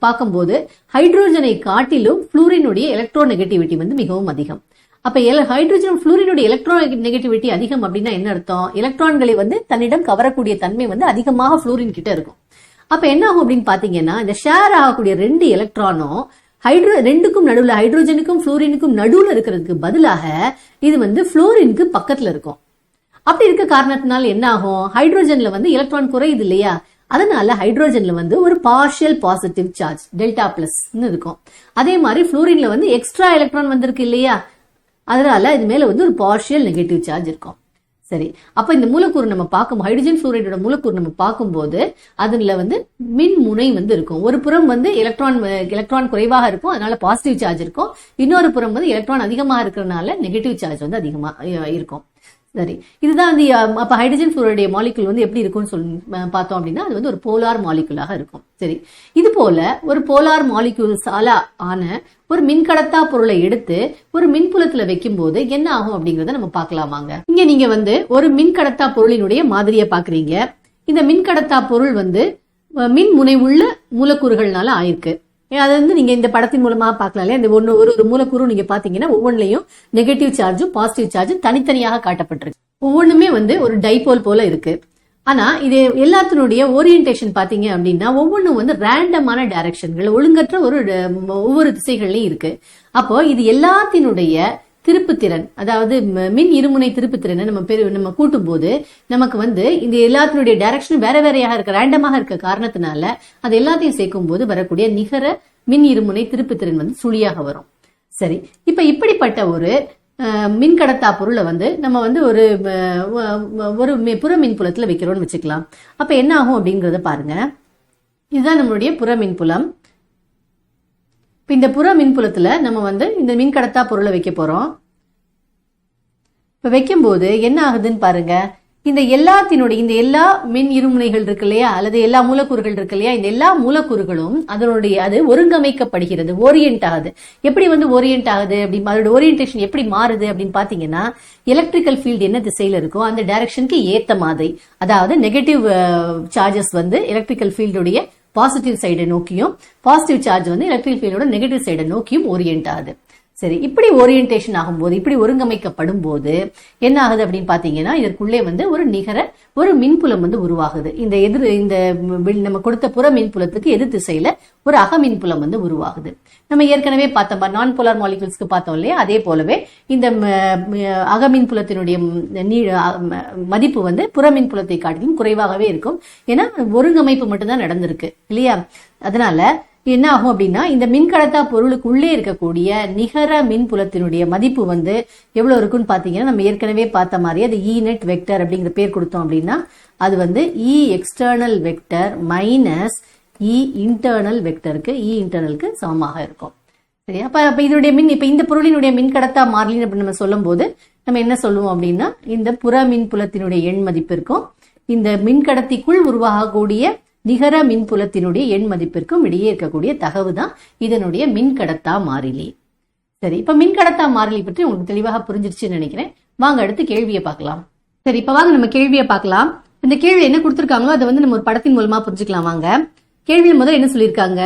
பார்க்கும்போது ஹைட்ரோஜனை காட்டிலும் புளூரினுடைய எலக்ட்ரோ நெகட்டிவிட்டி வந்து மிகவும் அதிகம். அப்ப ஹைட்ரோஜன் புளூரினுடைய எலக்ட்ரோ நெகட்டிவிட்டி அதிகம் அப்படின்னா என்ன அர்த்தம், எலக்ட்ரான்களை வந்து தன்னிடம் கவரக்கூடிய தன்மை வந்து அதிகமாக புளூரின் கிட்ட இருக்கும். அப்ப என்ன ஆகும் அப்படின்னு பாத்தீங்கன்னா, இந்த ஷேர் ஆகக்கூடிய 2 எலக்ட்ரானும் ரெண்டுக்கும் நடுவுல ஹைட்ரோஜனுக்கும் புளூரினுக்கும் நடுவுல இருக்கிறதுக்கு பதிலாக இது வந்து புளூரினுக்கு பக்கத்துல இருக்கும். அப்படி இருக்க காரணத்தினால என்ன ஆகும், ஹைட்ரோஜன்ல வந்து எலக்ட்ரான் குறையுது இல்லையா, அதனால ஹைட்ரோஜன்ல வந்து ஒரு partial positive charge delta plus இருக்கும். அதே மாதிரி புளூரின்ல வந்து எக்ஸ்ட்ரா எலக்ட்ரான் வந்திருக்கு இல்லையா, அதனால இது மேல வந்து ஒரு பார்ஷியல் நெகட்டிவ் சார்ஜ் இருக்கும். சரி, அப்ப இந்த மூலக்கூறு நம்ம பார்க்கும் ஹைட்ரஜன் புளூரைடோட மூலக்கூறு நம்ம பார்க்கும்போது அதுல வந்து மின் முனை வந்து இருக்கும். ஒரு புறம் வந்து எலக்ட்ரான் குறைவாக இருக்கும், அதனால பாசிட்டிவ் சார்ஜ் இருக்கும். இன்னொரு புறம் வந்து எலக்ட்ரான் அதிகமா இருக்கிறதுனால நெகட்டிவ் சார்ஜ் வந்து அதிகமா இருக்கும். சரி, இதுதான் வந்து அப்ப ஹைட்ரஜன் புளூரைடு மாலிகுல் வந்து எப்படி இருக்கும்னு சொல்லி பார்த்தோம் அப்படின்னா அது வந்து ஒரு போலார் மாலிகுலாக இருக்கும். சரி, இது போல ஒரு போலார் மாலிகுல்ஸால ஆன ஒரு மின்கடத்தா பொருளை எடுத்து ஒரு மின்புலத்துல வைக்கும் போது என்ன ஆகும் அப்படிங்கறத நம்ம பார்க்கலாமாங்க. இங்க நீங்க வந்து ஒரு மின்கடத்தா பொருளினுடைய மாதிரியை பாக்குறீங்க. இந்த மின்கடத்தா பொருள் வந்து மின் முனை உள்ள மூலக்கூறுகள்னால ஆயிருக்கு. அது வந்து நீங்க இந்த படத்தின் மூலமா பார்க்கலாம் இல்லையா, இந்த ஒரு மூலக்கூறு நீங்க பாத்தீங்கன்னா ஒவ்வொன்றிலையும் நெகட்டிவ் சார்ஜும் பாசிட்டிவ் சார்ஜும் தனித்தனியாக காட்டப்பட்டிருக்கு. ஒவ்வொன்றுமே வந்து ஒரு டைபோல் போல இருக்கு. ஆனா இது எல்லாத்தினுடைய ஓரியன்டேஷன் பாத்தீங்க அப்படின்னா ஒவ்வொன்றும் வந்து ரேண்டமான டைரக்ஷன்கள், ஒழுங்கற்ற ஒவ்வொரு திசைகள்லயும் இருக்கு. அப்போ இது எல்லாத்தினுடைய திருப்புத்திறன், அதாவது மின் இருமுனை திருப்புத்திறனை நம்ம கூட்டும் போது நமக்கு வந்து இந்த எல்லாத்தினுடைய டைரக்ஷன் வேற வேறையாக இருக்க, ரேண்டமாக இருக்க காரணத்தினால அது எல்லாத்தையும் சேர்க்கும் போது வரக்கூடிய நிகர மின் இருமுனை திருப்புத்திறன் வந்து சுழியாக வரும். சரி, இப்ப இப்படிப்பட்ட ஒரு மின்கடத்தா பொருளை வந்து நம்ம வந்து ஒரு புற மின்புலத்துல வைக்கிறோம்னு வச்சுக்கலாம். அப்ப என்ன ஆகும் அப்படிங்கறத பாருங்க. இதுதான் நம்மளுடைய புற மின்புலம். இந்த புற மின்புலத்துல நம்ம வந்து இந்த மின்கடத்தா பொருளை வைக்க போறோம். இப்ப வைக்கும் போது என்ன ஆகுதுன்னு பாருங்க. இந்த எல்லா மின் இருமுனைகள் இருக்கு இல்லையா, அல்லது எல்லா மூலக்கூறுகள் இருக்கு இல்லையா, இந்த எல்லா மூலக்கூறுகளும் அது ஒருங்கமைக்கப்படுகிறது, ஓரியன்ட் ஆகுது. எப்படி வந்து ஓரியன்ட் ஆகுது அப்படி, அதோட ஓரியன்டேஷன் எப்படி மாறுது அப்படின்னு பாத்தீங்கன்னா, எலக்ட்ரிக்கல் ஃபீல்டு என்ன திசையில இருக்கோ அந்த டைரக்ஷனுக்கு ஏத்த மாதிரி, அதாவது நெகட்டிவ் சார்ஜஸ் வந்து எலக்ட்ரிக்கல் ஃபீல்டுடைய பாசிட்டிவ் சைடை நோக்கியும், பாசிட்டிவ் சார்ஜ் வந்து எலக்ட்ரிக் ஃபீல்டோட நெகட்டிவ் சைடை நோக்கியும் ஓரியன்ட் ஆகுது. சரி, இப்படி ஓரியன்டேஷன் ஆகும்போது, இப்படி ஒருங்கமைக்கப்படும் போது என்ன ஆகுது அப்படின்னு பாத்தீங்கன்னா, இதற்குள்ளே வந்து ஒரு மின்புலம் வந்து உருவாகுது. இந்த நம்ம கொடுத்த புற மின்புலத்துக்கு எதிர் திசையில ஒரு அக மின்புலம் வந்து உருவாகுது. நம்ம ஏற்கனவே பார்த்தோம் நான் போலார் மாலிகுல்ஸ்க்கு பார்த்தோம் இல்லையா, அதே போலவே இந்த அக மின்புலத்தினுடைய மதிப்பு வந்து புற மின்புலத்தை காட்டிலும் குறைவாகவே இருக்கும். ஏன்னா ஒருங்கமைப்பு மட்டும்தான் நடந்திருக்கு இல்லையா. அதனால என்ன ஆகும் அப்படின்னா, இந்த மின்கடத்தா பொருளுக்குள்ளே இருக்கக்கூடிய நிகர மின்புலத்தினுடைய மதிப்பு வந்து எவ்வளவு இருக்குன்னு பாத்தீங்கன்னா, நம்ம ஏற்கனவே பார்த்த மாதிரி அது இ நெட் வெக்டர் அப்படிங்கிற பேர் கொடுத்தோம் அப்படின்னா அது வந்து இ எக்ஸ்டர்னல் வெக்டர் மைனஸ் இ இன்டர்னல் வெக்டருக்கு, இ இன்டர்னலுக்கு சமமாக இருக்கும். சரி, அப்ப இதனுடைய இப்ப இந்த பொருளினுடைய மின்கடத்தா மாறிலி அப்படின்னு நம்ம சொல்லும் போது நம்ம என்ன சொல்லுவோம் அப்படின்னா, இந்த புற மின்புலத்தினுடைய எண் மதிப்பு இருக்கும், இந்த மின்கடத்திக்குள் உருவாகக்கூடிய நிகர மின்புலத்தினுடைய எண் மதிப்பிற்கும் இடையே இருக்கக்கூடிய தகவு தான் இதனுடைய மின்கடத்தா மாறிலி. சரி, இப்ப மின்கடத்தா மாறிலி பற்றி உங்களுக்கு தெளிவாக புரிஞ்சிருச்சுன்னு நினைக்கிறேன். வாங்க அடுத்து கேள்வியை பார்க்கலாம். சரி, இப்ப வாங்க நம்ம கேள்வியை பார்க்கலாம். இந்த கேள்வி என்ன கொடுத்திருக்காங்களோ அதை வந்து நம்ம ஒரு படத்தின் மூலமா புரிஞ்சுக்கலாம். வாங்க, கேள்வியில் முதல் என்ன சொல்லியிருக்காங்க,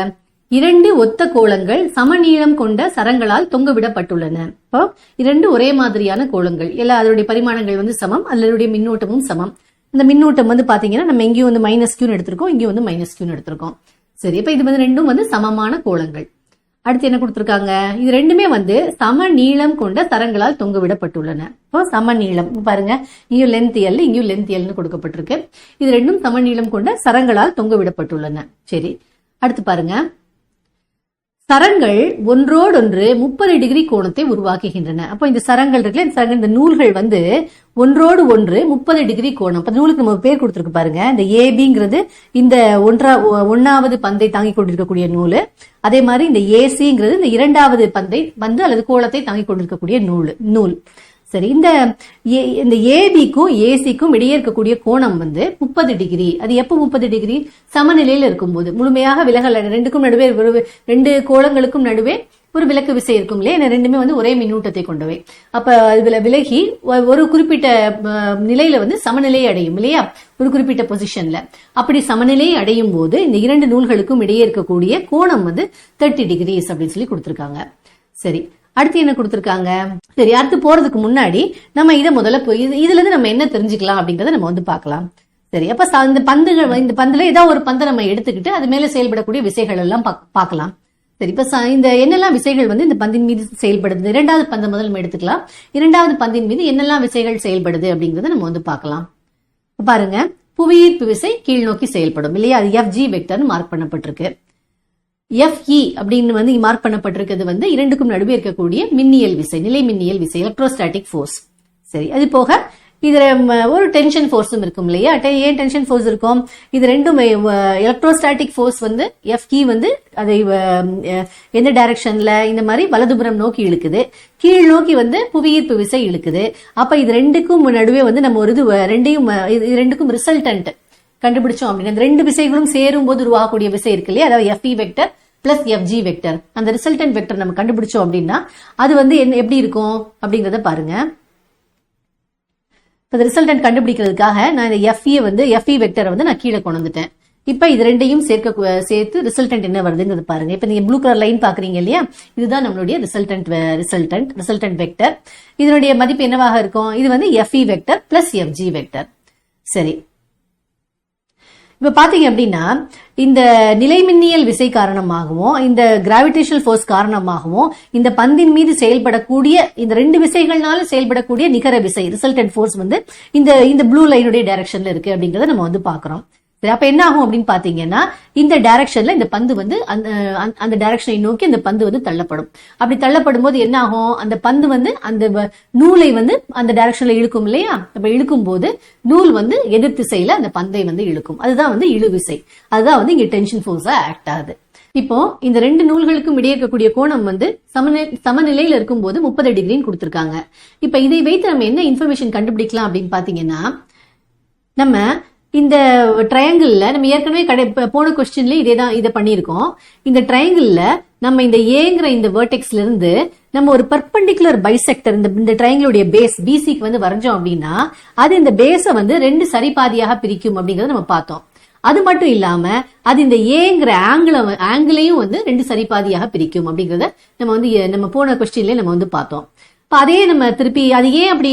2 ஒத்த கோளங்கள் சமநீளம் கொண்ட சரங்களால் தொங்கவிடப்பட்டுள்ளன. இப்போ 2 ஒரே மாதிரியான கோளங்கள், எல்லா அதனுடைய பரிமாணங்கள் வந்து சமம், அதனுடைய மின்னோட்டமும் சமம். இந்த மின்னூட்டம் வந்து பாத்தீங்கன்னா நம்ம எங்கேயும் வந்து மைனஸ் கியூன்னு எடுத்திருக்கோம், இங்கேயும் வந்து மைனஸ் கியூன்னு எடுத்திருக்கோம். சரி, இப்ப இது வந்து ரெண்டும் வந்து சமமான கோளங்கள். அடுத்து என்ன கொடுத்திருக்காங்க, இது ரெண்டுமே வந்து சம நீளம் கொண்ட சரங்களால் தொங்க விடப்பட்டுள்ளன. இப்போ சம நீளம் பாருங்க, இங்கேயும் லென்த் எல், இங்கேயும் லென்த் எல்னு கொடுக்கப்பட்டிருக்கு. இது ரெண்டும் சம நீளம் கொண்ட சரங்களால் தொங்க விடப்பட்டுள்ளன. சரி, அடுத்து பாருங்க, சரங்கள் ஒன்றோடொன்று 30 டிகிரி கோணத்தை உருவாக்குகின்றன. அப்போ இந்த சரங்கள் இருக்குல்ல, இந்த நூல்கள் வந்து ஒன்றோடு ஒன்று 30 டிகிரி கோணம். இப்ப நூலுக்கு நம்ம பேர் கொடுத்திருக்கு பாருங்க. இந்த ஏபிங்கிறது இந்த ஒன்னாவது பந்தை தாங்கிக் கொண்டிருக்கக்கூடிய நூல். அதே மாதிரி இந்த ஏசிங்கிறது இந்த இரண்டாவது பந்து அல்லது கோளத்தை தாங்கிக் கொண்டிருக்கக்கூடிய நூல். சரி, இந்த ஏபிக்கும் ஏசிக்கும் இடையே இருக்கக்கூடிய கோணம் வந்து 30 டிகிரி. அது எப்ப 30 டிகிரி? சமநிலையில் இருக்கும்போது, முழுமையாக விலகல், ரெண்டுக்கும் நடுவே, 2 கோளங்களுக்கும் நடுவே ஒரு விலக்கு விசை இருக்கும் இல்லையா, ரெண்டுமே வந்து ஒரே மின்னூட்டத்தை கொண்டவை. அப்ப இதுல விலகி ஒரு குறிப்பிட்ட நிலையில வந்து சமநிலை அடையும் இல்லையா, ஒரு குறிப்பிட்ட பொசிஷன்ல. அப்படி சமநிலை அடையும் போது இந்த 2 நூல்களுக்கும் இடையே இருக்கக்கூடிய கோணம் வந்து 30 டிகிரிஸ் அப்படின்னு சொல்லி கொடுத்திருக்காங்க. சரி, அடுத்து என்ன கொடுத்திருக்காங்க? சரி, அடுத்து போறதுக்கு முன்னாடி நம்ம இதை முதல்ல இதுல இருந்து நம்ம என்ன தெரிஞ்சுக்கலாம் அப்படிங்கறத நம்ம வந்து பார்க்கலாம். சரி, அப்ப இந்த பந்துல ஏதாவது ஒரு பந்தை நம்ம எடுத்துக்கிட்டு அது மேல செயல்படக்கூடிய விசைகள் எல்லாம் பார்க்கலாம். சரி, இப்ப இந்த என்னெல்லாம் விசைகள் வந்து இந்த பந்தின் மீது செயல்படுது, 2வது பந்தை முதல் நம்ம எடுத்துக்கலாம். 2வது பந்தின் மீது என்னெல்லாம் விசைகள் செயல்படுது அப்படிங்கறத நம்ம வந்து பார்க்கலாம். பாருங்க, புவியீர்ப்பு விசை கீழ் நோக்கி செயல்படும் இல்லையா, அது எஃப்ஜி வெக்டர்னு மார்க் பண்ணப்பட்டிருக்கு. எஃப்இ அப்படின்னு வந்து மார்க் பண்ணப்பட்டிருக்கிறது வந்து 2க்கும் நடுவே இருக்கக்கூடிய மின்னியல் விசை, நிலை மின்னியல் விசை, எலக்ட்ரோஸ்டாட்டிக் ஃபோர்ஸ். சரி, அது போக இதுல ஒரு டென்ஷன் ஃபோர்ஸும் இருக்கும் இல்லையா. ஏன் டென்ஷன் ஃபோர்ஸ் இருக்கும்? இது ரெண்டும் எலக்ட்ரோஸ்டாட்டிக் ஃபோர்ஸ் வந்து எஃப்இ வந்து அதை எந்த டைரக்ஷன்ல, இந்த மாதிரி வலதுபுறம் நோக்கி இழுக்குது, கீழ் நோக்கி வந்து புவியீர்ப்பு விசை இழுக்குது. அப்ப இது ரெண்டுக்கும் நடுவே வந்து நம்ம ஒரு ரெண்டுக்கும் ரிசல்டன்ட் கண்டுபிடிச்சோம் அப்படின்னா, இந்த 2 விசைகளும் சேரும் போது உருவாகக்கூடிய விசை இருக்கு இல்லையா, அதாவது FE vector plus FG vector, அந்த ரிசல்டன்ட் வெக்டர் நம்ம கண்டுபிடிச்சோம் அப்படின்னா அது வந்து எப்படி இருக்கும் அப்படிங்கறத பாருங்க. ரிசல்டன்ட் கண்டுபிடிக்கிறதுக்காக நான் இந்த எஃப்இ வெக்டரை வந்து நான் கீழே கொண்டு வந்துட்டேன். இப்ப இது ரெண்டையும் சேர்த்து ரிசல்டன்ட் என்ன வருதுங்கிறது பாருங்க. இப்ப நீங்க ப்ளூ கலர் லைன் பாக்குறீங்க இல்லையா, இதுதான் நம்மளுடைய ரிசல்டன்ட் வெக்டர். இதனுடைய மதிப்பு என்னவாக இருக்கும்? இது வந்து FE vector plus FG vector. சரி, இப்ப பாத்தீங்க அப்படின்னா இந்த நிலைமின்னியல் விசை காரணமாகவும் இந்த கிராவிடேஷனல் ஃபோர்ஸ் காரணமாகவும் இந்த பந்தின் மீது செயல்படக்கூடிய இந்த ரெண்டு விசைகள்னால செயல்படக்கூடிய நிகர விசை ரிசல்டன்ட் ஃபோர்ஸ் வந்து இந்த ப்ளூ லைனுடைய டைரக்ஷன்ல இருக்கு அப்படிங்கறத நம்ம வந்து பாக்குறோம். அப்ப என்ன ஆகும் அப்படின்னு பாத்தீங்கன்னா இந்த டைரக்ஷன்ல இந்த பந்து வந்து அந்த டைரக்ஷனை நோக்கி அந்த பந்து வந்து தள்ளப்படும். அப்படி தள்ளப்படும் போது என்ன ஆகும்? அந்த பந்து வந்து அந்த நூலை வந்து அந்த டைரக்ஷன்ல இழுக்கும் இல்லையா? அப்ப இழுக்கும் போது நூல் வந்து எதிர் திசையில அந்த பந்தை வந்து இழுக்கும். அதுதான் வந்து இழுவிசை. அதுதான் வந்து இங்க டென்ஷன் ஃபோர்ஸா ஆக்ட் ஆகுது. இப்போ இந்த ரெண்டு நூல்களுக்கும் இடையே இருக்கக்கூடிய கோணம் வந்து சமநிலையில இருக்கும் போது 30 டிகிரின்னு கொடுத்திருக்காங்க. இப்ப இதை வைத்து நம்ம என்ன இன்ஃபர்மேஷன் கண்டுபிடிக்கலாம் அப்படின்னு பாத்தீங்கன்னா, நம்ம இந்த ட்ரையாங்கிள்ல நம்ம ஏற்கனவே போன கொஸ்டின்ல இதை பண்ணிருக்கோம். இந்த ட்ரையாங்கிள்ல நம்ம இந்த ஏங்கிற இந்த வெர்டெக்ஸ்ல இருந்து நம்ம ஒரு பர்பெண்டிகுலர் பைசெக்டர் இந்த ட்ரையாங்கிளுடைய பேஸ் பிசிக்கு வந்து வரைஞ்சோம் அப்படின்னா அது இந்த பேஸ வந்து ரெண்டு சரிபாதியாக பிரிக்கும் அப்படிங்கறத நம்ம பார்த்தோம். அது மட்டும் இல்லாம அது இந்த ஏங்கிற ஆங்கிளையும் வந்து ரெண்டு சரிபாதியாக பிரிக்கும் அப்படிங்கறத நம்ம போன கொஸ்டின்ல நம்ம வந்து பார்த்தோம். அதே நம்ம திருப்பி அது ஏன் அப்படி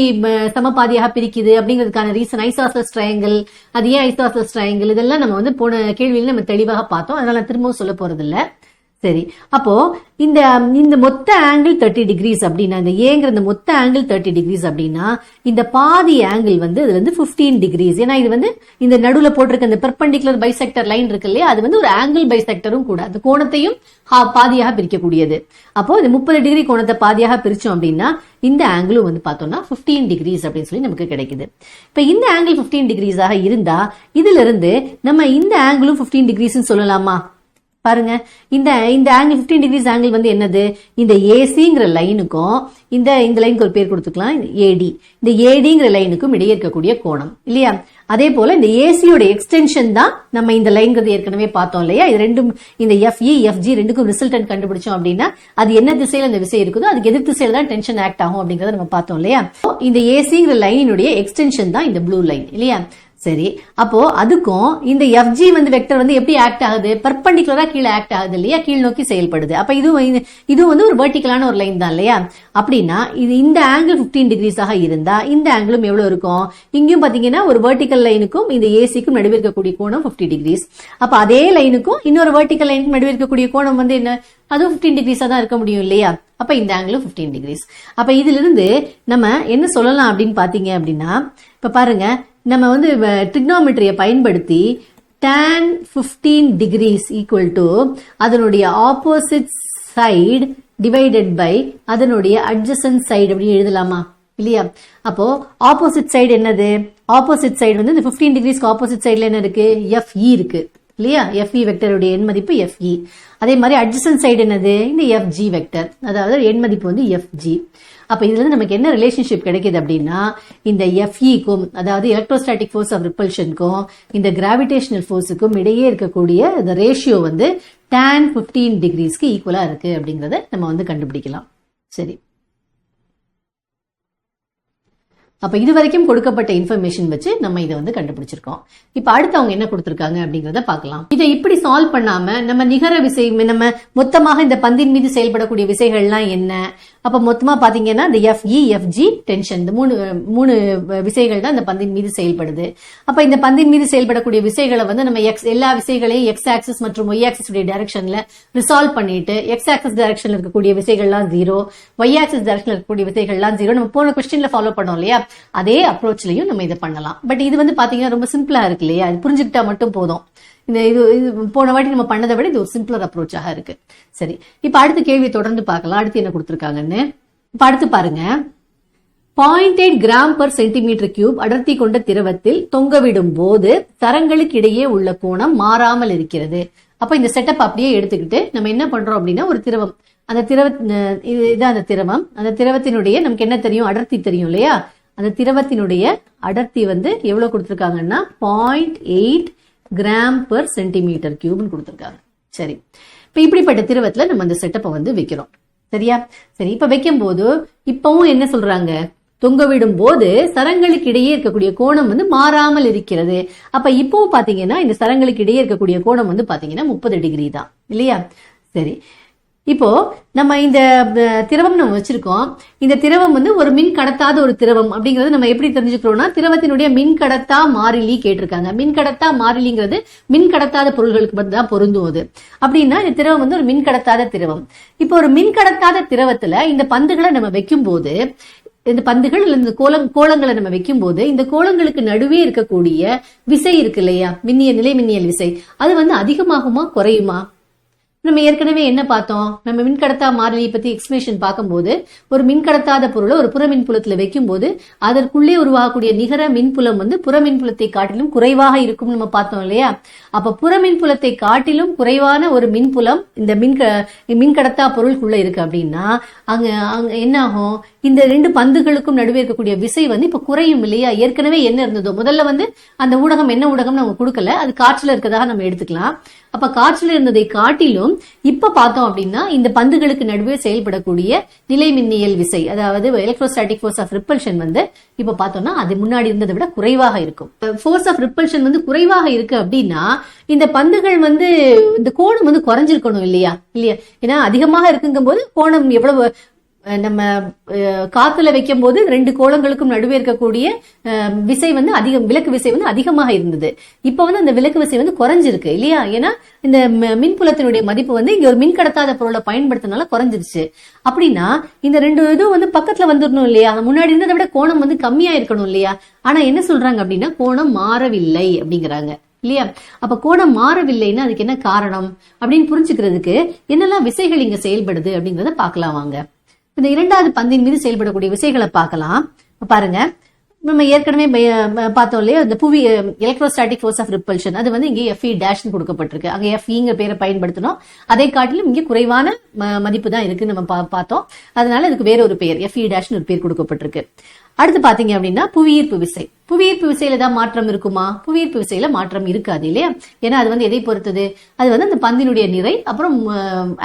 சமபாதியாக பிரிக்குது அப்படிங்கிறதுக்கான ரீசன் ஐசோசெலஸ் ட்ரையாங்கிள், அது ஏன் ஐசோசெலஸ் ட்ரையாங்கிள், இதெல்லாம் நம்ம வந்து போன கேள்வியில நம்ம தெளிவாக பார்த்தோம். அதனால நான் திரும்பவும் சொல்ல போறது இல்ல. சரி, அப்போ இந்த மொத்த ஆங்கிள் 30 டிகிரிஸ் அப்படின்னா இந்த ஏங்கிற இந்த மொத்த ஆங்கிள் 30 டிகிரிஸ் அப்படின்னா இந்த பாதி ஆங்கிள் வந்து இது வந்து 15 டிகிரிஸ். ஏன்னா இது வந்து இந்த நடுவுல போட்டிருக்க இந்த பெர்பெண்டிகுலர் பைசெக்டர் லைன் இருக்கு இல்லையா, அது வந்து ஒரு ஆங்கிள் பைசெக்டரும் கூட, அந்த கோணத்தையும் பாதியாக பிரிக்கக்கூடியது. அப்போ இந்த 30 டிகிரி கோணத்தை பாதியாக பிரிச்சோம் அப்படின்னா இந்த ஆங்கிளும் வந்து பார்த்தோம்னா 15 டிகிரிஸ் அப்படின்னு சொல்லி நமக்கு கிடைக்குது. இப்ப இந்த ஆங்கிள் 15 டிகிரிஸாக இருந்தா இதுல இருந்து நம்ம இந்த ஆங்கிளும் 15 டிகிரிஸ் சொல்லலாமா? பாருங்க, இந்த ஆங்கிள் 15 டிகிரிஸ் ஆங்கிள் வந்து என்னது? இந்த ஏசிங்கிற லைனுக்கும் இந்த லைனுக்கு ஒரு பேர் கொடுத்துக்கலாம், ஏடி. இந்த ஏடிங்கிற லைனுக்கும் இடையே இருக்கக்கூடிய கோணம் இல்லையா? அதே போல இந்த ஏசியோட எக்ஸ்டென்ஷன் தான் நம்ம இந்த லைன்கிறது ஏற்கனவே பார்த்தோம் இல்லையா? இது ரெண்டும் இந்த FE FG ரெண்டுக்கும் ரிசல்டன்ட் கண்டுபிடிச்சோம் அப்படின்னா அது என்ன திசையில அந்த விசை இருக்குதோ அதுக்கு எதிர் திசையில தான் டென்ஷன் ஆக்ட் ஆகும் அப்படிங்கறத நம்ம பார்த்தோம் இல்லையா? இந்த ஏசிங்கிற லைனுடைய எக்ஸ்டென்ஷன் தான் இந்த ப்ளூ லைன் இல்லையா? சரி, அப்போ அதுக்கும் இந்த FG வந்து வெக்டர் வந்து எப்படி ஆக்ட் ஆகுது? பர்பெண்டிகுலரா கீழே ஆக்ட் ஆகுது இல்லையா? கீழ் நோக்கி செயல்படுது. அப்ப இது வந்து ஒரு வெர்டிகலான ஒரு லைன் தான் இல்லையா? அப்படின்னா இந்த ஆங்கிள் 15 டிகிரிஸாக இருந்தா இந்த ஆங்கிளும் எவ்வளவு இருக்கும்? இங்கேயும் பாத்தீங்கன்னா ஒரு வெர்டிகல் லைனுக்கும் இந்த ஏசிக்கும் நடுவே இருக்கக்கூடிய கோணம் 50 டிகிரிஸ். அப்ப அதே லைனுக்கும் இன்னொரு வெர்டிகல் லைனுக்கும் நடுவே இருக்கக்கூடிய கோணம் வந்து என்ன? அதுவும் 15 டிகிரிஸா தான் இருக்க முடியும் இல்லையா? அப்ப இந்த ஆங்கிளும் 15 டிகிரிஸ். அப்ப இதுல இருந்து நம்ம என்ன சொல்லலாம் அப்படின்னு பாத்தீங்க அப்படின்னா, இப்ப பாருங்க, நம்ம வந்து ட்ரிக்னோமெட்ரியை பயன்படுத்தி tan 15 டிகிரிஸ் ஈக்குவல் டு அதனுடைய ஆப்போசிட் சைடு டிவைடட் பை அதனுடைய அட்ஜசன்ட் சைடு அப்படின்னு எழுதலாமா இல்லையா? அப்போ ஆப்போசிட் சைடு என்னது? ஆப்போசிட் சைடு வந்து இந்த 15 டிகிரிஸ்க்கு ஆப்போசிட் சைடுல என்ன இருக்கு? FE இருக்கு இல்லையா? FE வெக்டருடைய எண் மதிப்பு FE. அதே மாதிரி அட்ஜசன்ட் சைடு என்னது? இந்த FG வெக்டர், அதாவது எண் மதிப்பு வந்து FG. அப்ப இதுல இருந்து நமக்கு என்ன ரிலேஷன்ஷிப் கிடைக்குது அப்படின்னா இந்த FEக்கும், அதாவது எலக்ட்ரோஸ்டாட்டிக் ஃபோர்ஸ் ஆஃப் ரிப்பல்ஷனுக்கும் இந்த கிராவிடேஷனல் ஃபோர்ஸுக்கும் இடையே இருக்கக்கூடிய இந்த ரேஷியோ வந்து tan 15 டிகிரிஸ்க்கு ஈக்குவலா இருக்கு அப்படிங்கறத நம்ம வந்து கண்டுபிடிக்கலாம். சரி, அப்ப இதுவரைக்கும் கொடுக்கப்பட்ட இன்ஃபர்மேஷன் வச்சு நம்ம இதை வந்து கண்டுபிடிச்சிருக்கோம். இப்ப அடுத்து அவங்க என்ன கொடுத்திருக்காங்க அப்படிங்கறத பார்க்கலாம். இதை இப்படி சால்வ் பண்ணாம நம்ம நிகர விசை, நம்ம மொத்தமாக இந்த பந்தின் மீது செயல்படக்கூடிய விசைகள்லாம் என்ன? அப்ப மொத்தமா பாத்தீங்கன்னா இந்த FE FG டென்ஷன், இந்த மூணு விசைகள் தான் இந்த பந்தின் மீது செயல்படுது. அப்ப இந்த பந்தின் மீது செயல்படக்கூடிய விசைகளை வந்து நம்ம எல்லா விசைகளையும் X ஆக்சிஸ் மற்றும் Y ஆக்சிஸ் உடைய டைரக்ஷன்ல ரிசால்வ் பண்ணிட்டு X ஆக்சிஸ் டைரக்ஷன்ல இருக்கக்கூடிய விசைகள்லாம் 0, Y ஆக்சிஸ் டைரக்ஷன்ல இருக்கக்கூடிய விசைகள்லாம் 0 நம்ம போன கொஸ்டின்ல ஃபாலோ பண்ணோம் இல்லையா? அதே அப்ரோச்லயும் நம்ம இதை பண்ணலாம். பட் இது வந்து பாத்தீங்கன்னா ரொம்ப சிம்பிளா இருக்கு இல்லையா? இது புரிஞ்சுக்கிட்டா மட்டும் போதும். இது போன வாட்டி நம்ம பண்ணதை விட இது ஒரு சிம்பிளர் அப்ரோச்சாக இருக்கு. சரி, இப்ப அடுத்த கேள்வி தொடர்ந்து பார்க்கலாம். அடுத்து என்ன கொடுத்திருக்காங்கன்னு இப்ப அடுத்து பாருங்க. 0.8 கிராம் per சென்டிமீட்டர் கியூப் அடர்த்தி கொண்ட திரவத்தில் தொங்கவிடும் போது தரங்களுக்கு இடையே உள்ள கோணம் மாறாமல் இருக்கிறது. அப்ப இந்த செட்டப் அப்படியே எடுத்துக்கிட்டு நம்ம என்ன பண்றோம் அப்படின்னா, ஒரு திரவம், அந்த இதுதான் அந்த திரவம், அந்த திரவத்தினுடைய நமக்கு என்ன தெரியும்? அடர்த்தி தெரியும் இல்லையா? அந்த திரவத்தினுடைய அடர்த்தி வந்து எவ்வளவு கொடுத்திருக்காங்கன்னா 0.8 கிராம் per சென்டிமீட்டர் கியூப்னு கொடுத்திருக்காங்க. சரி, இப்ப இப்படிப்பட்ட திரவத்துல நம்ம அந்த செட்டப்பை வந்து வைக்கிறோம். சரியா? சரி, இப்ப வைக்கும் போது இப்பவும் என்ன சொல்றாங்க? தொங்கவிடும் போது சரங்களுக்கு இடையே இருக்கக்கூடிய கோணம் வந்து மாறாமல் இருக்கிறது. அப்ப இப்போ பாத்தீங்கன்னா இந்த சரங்களுக்கு இடையே இருக்கக்கூடிய கோணம் வந்து பாத்தீங்கன்னா 30 டிகிரி தான் இல்லையா? சரி, இப்போ நம்ம இந்த திரவம் நம்ம வச்சிருக்கோம். இந்த திரவம் வந்து ஒரு மின் கடத்தாத ஒரு திரவம் அப்படிங்கறது நம்ம எப்படி தெரிஞ்சுக்கிறோம்னா, திரவத்தினுடைய மின் கடத்தா மாறிலி கேட்டிருக்காங்க. மின் கடத்தா மாறிலிங்கிறது மின் கடத்தாத பொருள்களுக்கு தான் பொருந்துவது. அப்படின்னா இந்த திரவம் வந்து ஒரு மின் கடத்தாத திரவம். இப்போ ஒரு மின் கடத்தாத திரவத்துல இந்த பந்துகளை நம்ம வைக்கும் போது, இந்த பந்துகள் இந்த கோலங்களை நம்ம வைக்கும் போது இந்த கோலங்களுக்கு நடுவே இருக்கக்கூடிய விசை இருக்கு இல்லையா, நிலை மின்னியல் விசை, அது வந்து அதிகமாகுமா குறையுமா? நம்ம ஏற்கனவே என்ன பார்த்தோம், நம்ம மின்கடத்தா மாறிலியை பத்தி எக்ஸ்பிளேஷன் பார்க்கும்போது, ஒரு மின்கடத்தாத பொருளை ஒரு புற மின்புலத்துல வைக்கும் போது அதற்குள்ளே உருவாகக்கூடிய நிகர மின்புலம் வந்து புற மின்புலத்தை காட்டிலும் குறைவாக இருக்கும் நம்ம பார்த்தோம் இல்லையா? அப்ப புற மின்புலத்தை காட்டிலும் குறைவான ஒரு மின்புலம் இந்த மின்கடத்தா பொருளுக்குள்ள இருக்கு அப்படின்னா அங்க என்ன ஆகும், இந்த ரெண்டு பந்துகளுக்கும் நடுவே இருக்கக்கூடிய விசை வந்து இப்ப குறையும் இல்லையா? ஏற்கனவே என்ன இருந்ததோ, முதல்ல வந்து அந்த ஊடகம் என்ன ஊடகம் நம்ம கொடுக்கல, அது காற்றுல இருக்கதாக நம்ம எடுத்துக்கலாம். அப்ப காற்றுல இருந்ததை காட்டிலும் இப்ப பார்த்தோம் அப்படின்னா இந்த பந்துகளுக்கு நடுவே செயல்படக்கூடிய நிலை மின்னியல் விசை, அதாவது எலக்ட்ரோஸ்டாட்டிக் ஃபோர்ஸ் ஆஃப் ரிப்பல்ஷன் வந்து இப்ப பார்த்தோம்னா அது முன்னாடி இருந்ததை விட குறைவாக இருக்கும். ஃபோர்ஸ் ஆஃப் ரிப்பல்ஷன் வந்து குறைவாக இருக்கு அப்படின்னா இந்த பந்துகள் வந்து இந்த கோணம் வந்து குறைஞ்சிருக்கணும் இல்லையா? ஏன்னா அதிகமாக இருக்குங்கும் போது கோணம் எவ்வளவு, நம்ம காத்துல வைக்கும் போது ரெண்டு கோளங்களுக்கும் நடுவே இருக்கக்கூடிய விசை வந்து அதிகம், விலக்கு விசை வந்து அதிகமாக இருந்தது. இப்ப வந்து அந்த விலக்கு விசை வந்து குறைஞ்சிருக்கு இல்லையா? ஏன்னா இந்த மின்புலத்தினுடைய மதிப்பு வந்து இங்க ஒரு மின் கடத்தாத பொருளை பயன்படுத்தினால குறைஞ்சிருச்சு. அப்படின்னா இந்த ரெண்டு இதுவும் வந்து பக்கத்துல வந்துடணும் இல்லையா? முன்னாடி இருந்ததை விட கோணம் வந்து கம்மியா இருக்கணும் இல்லையா? ஆனா என்ன சொல்றாங்க அப்படின்னா கோணம் மாறவில்லை அப்படிங்கிறாங்க இல்லையா? அப்ப கோணம் மாறவில்லைன்னா அதுக்கு என்ன காரணம் அப்படின்னு புரிஞ்சுக்கிறதுக்கு என்னெல்லாம் விசைகள் இங்க செயல்படுது அப்படிங்கறத பாக்கலாம் வாங்க. இந்த இரண்டாவது பந்தின் மீது செயல்படக்கூடிய விசைகளை பார்க்கலாம். பாருங்க, நம்ம ஏற்கனவே பார்த்தோம் இல்லையா, இந்த புவி எலக்ட்ரோஸ்டாட்டிக் ஃபோர்ஸ் ஆஃப் ரிப்பல்ஷன், அது வந்து இங்கே FE டேஷ் கொடுக்கப்பட்டிருக்கு. அங்க FEங்கிற பேரை பயன்படுத்தணும். அதை காட்டிலும் இங்கே குறைவான மதிப்பு தான் இருக்கு நம்ம பார்த்தோம். அதனால இதுக்கு வேற ஒரு பெயர் FE டேஷ் ஒரு பேர் கொடுக்கப்பட்டிருக்கு. அடுத்து பாத்தீங்க அப்படின்னா புவியீர்ப்பு விசை. புவியீர்ப்பு விசையில தான் மாற்றம் இருக்குமா? புவியீர்ப்பு விசையில மாற்றம் இருக்காது இல்லையா? ஏன்னா அது வந்து எதை பொறுத்தது, அது வந்து அந்த பந்தினுடைய நிறை அப்புறம்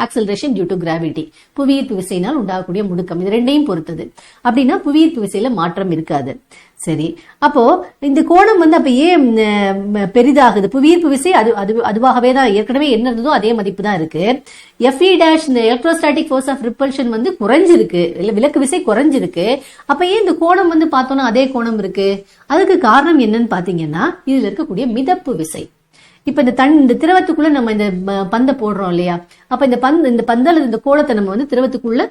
ஆக்சலரேஷன் டியூ டு கிராவிட்டி, புவியீர்ப்பு விசையினால் உண்டாகக்கூடிய முடுக்கம், இது ரெண்டையும் பொறுத்தது. அப்படின்னா புவியீர்ப்பு விசையில மாற்றம் இருக்காது. சரி, அப்போ இந்த கோணம் வந்து அப்ப ஏன் பெரிதாகுது? புவியீர்ப்பு விசை அதுவாகவே தான் ஏற்கனவே என்ன இருந்ததோ அதே மதிப்பு தான் இருக்கு. FE டேஷ் இந்த எலக்ட்ரோஸ்டாட்டிக் ஃபோர்ஸ் ஆஃப் ரிப்பல்ஷன் வந்து குறைஞ்சிருக்கு, இல்ல விலக்கு விசை குறைஞ்சிருக்கு. அப்ப ஏன் இந்த கோணம் வந்து பார்த்தோம்னா அதே கோணம் இருக்கு? அதுக்கு காரணம் என்னன்னு பாத்தீங்கன்னா இதுல இருக்கக்கூடிய மிதப்பு விசை. இப்ப இந்த திரவத்துக்குள்ள நம்ம இந்த பந்தை போடுறோம் இல்லையா? அப்ப இந்த பந்து அல்லது இந்த கோலத்தை நம்ம வந்து திரவத்துக்குள்ள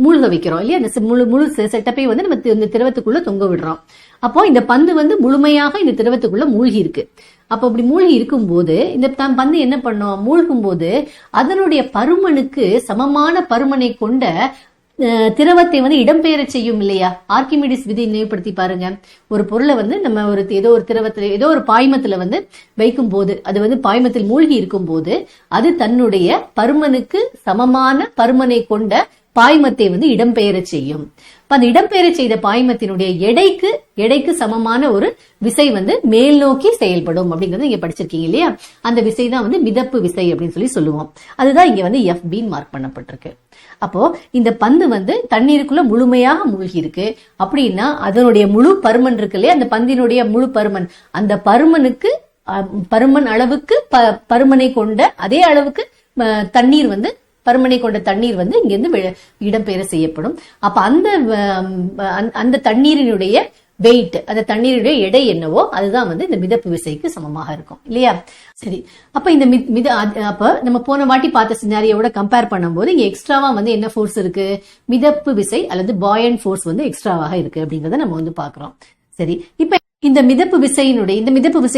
மூழ்க வைக்கிறோம் இல்லையா? இந்த முழு செட்டப்பை வந்து நம்ம இந்த திரவத்துக்குள்ள தொங்க விடுறோம். அப்போ இந்த பந்து வந்து முழுமையாக இந்த திரவத்துக்குள்ள மூழ்கி இருக்கு. அப்ப அப்படி மூழ்கி இருக்கும் போது இந்த பந்து என்ன பண்ணும், மூழ்கும் போது அதனுடைய பருமனுக்கு சமமான பருமனை கொண்ட திரவத்தை வந்து இடம்பெயர செய்யும் இல்லையா? ஆர்கிமிடிஸ் விதி நினைவுபடுத்தி பாருங்க. ஒரு பொருளை வந்து நம்ம ஏதோ ஒரு திரவத்துல ஏதோ ஒரு பாய்மத்துல வந்து வைக்கும் போது, அது வந்து பாய்மத்தில் மூழ்கி இருக்கும் போது அது தன்னுடைய பருமனுக்கு சமமான பருமனை கொண்ட பாய்மத்தை வந்து இடம்பெயர செய்யும். அந்த இடம்பெயர செய்த பாய்மத்தினுடைய எடைக்கு சமமான ஒரு விசை வந்து மேல் நோக்கி செயல்படும் அப்படிங்கறது இங்க படிச்சிருக்கீங்க இல்லையா? அந்த விசை தான் வந்து மிதப்பு விசை அப்படின்னு சொல்லுவோம். அதுதான் இங்க வந்து FB மார்க் பண்ணப்பட்டிருக்கு. அப்போ இந்த பந்து வந்து தண்ணீருக்குள்ள முழுமையாக மூழ்கி இருக்கு அப்படின்னா அதனுடைய முழு பருமன் இருக்கு இல்லையா? அந்த பந்தினுடைய முழு பருமன், அந்த பருமன் அளவுக்கு பருமனை கொண்ட அதே அளவுக்கு தண்ணீர் வந்து பருமனை கொண்ட தண்ணீர் வந்து இங்கிருந்து இடம்பெயர செய்யப்படும். அப்ப அந்த தண்ணீரினுடைய வெயிட், அந்த தண்ணீருடைய எடை என்னவோ அதுதான் வந்து இந்த மிதப்பு விசைக்கு சமமாக இருக்கும் இல்லையா? சரி, அப்ப இந்த அப்ப நம்ம போன வாட்டி பார்த்த சினாரியோட கம்பேர் பண்ணும்போது இங்க எக்ஸ்ட்ராவா வந்து என்ன ஃபோர்ஸ் இருக்கு? மிதப்பு விசை அல்லது பாயன்ட் ஃபோர்ஸ் வந்து எக்ஸ்ட்ராவாக இருக்கு அப்படிங்கறத நம்ம வந்து பாக்குறோம். சரி, இப்ப இந்த மிதப்பு விசை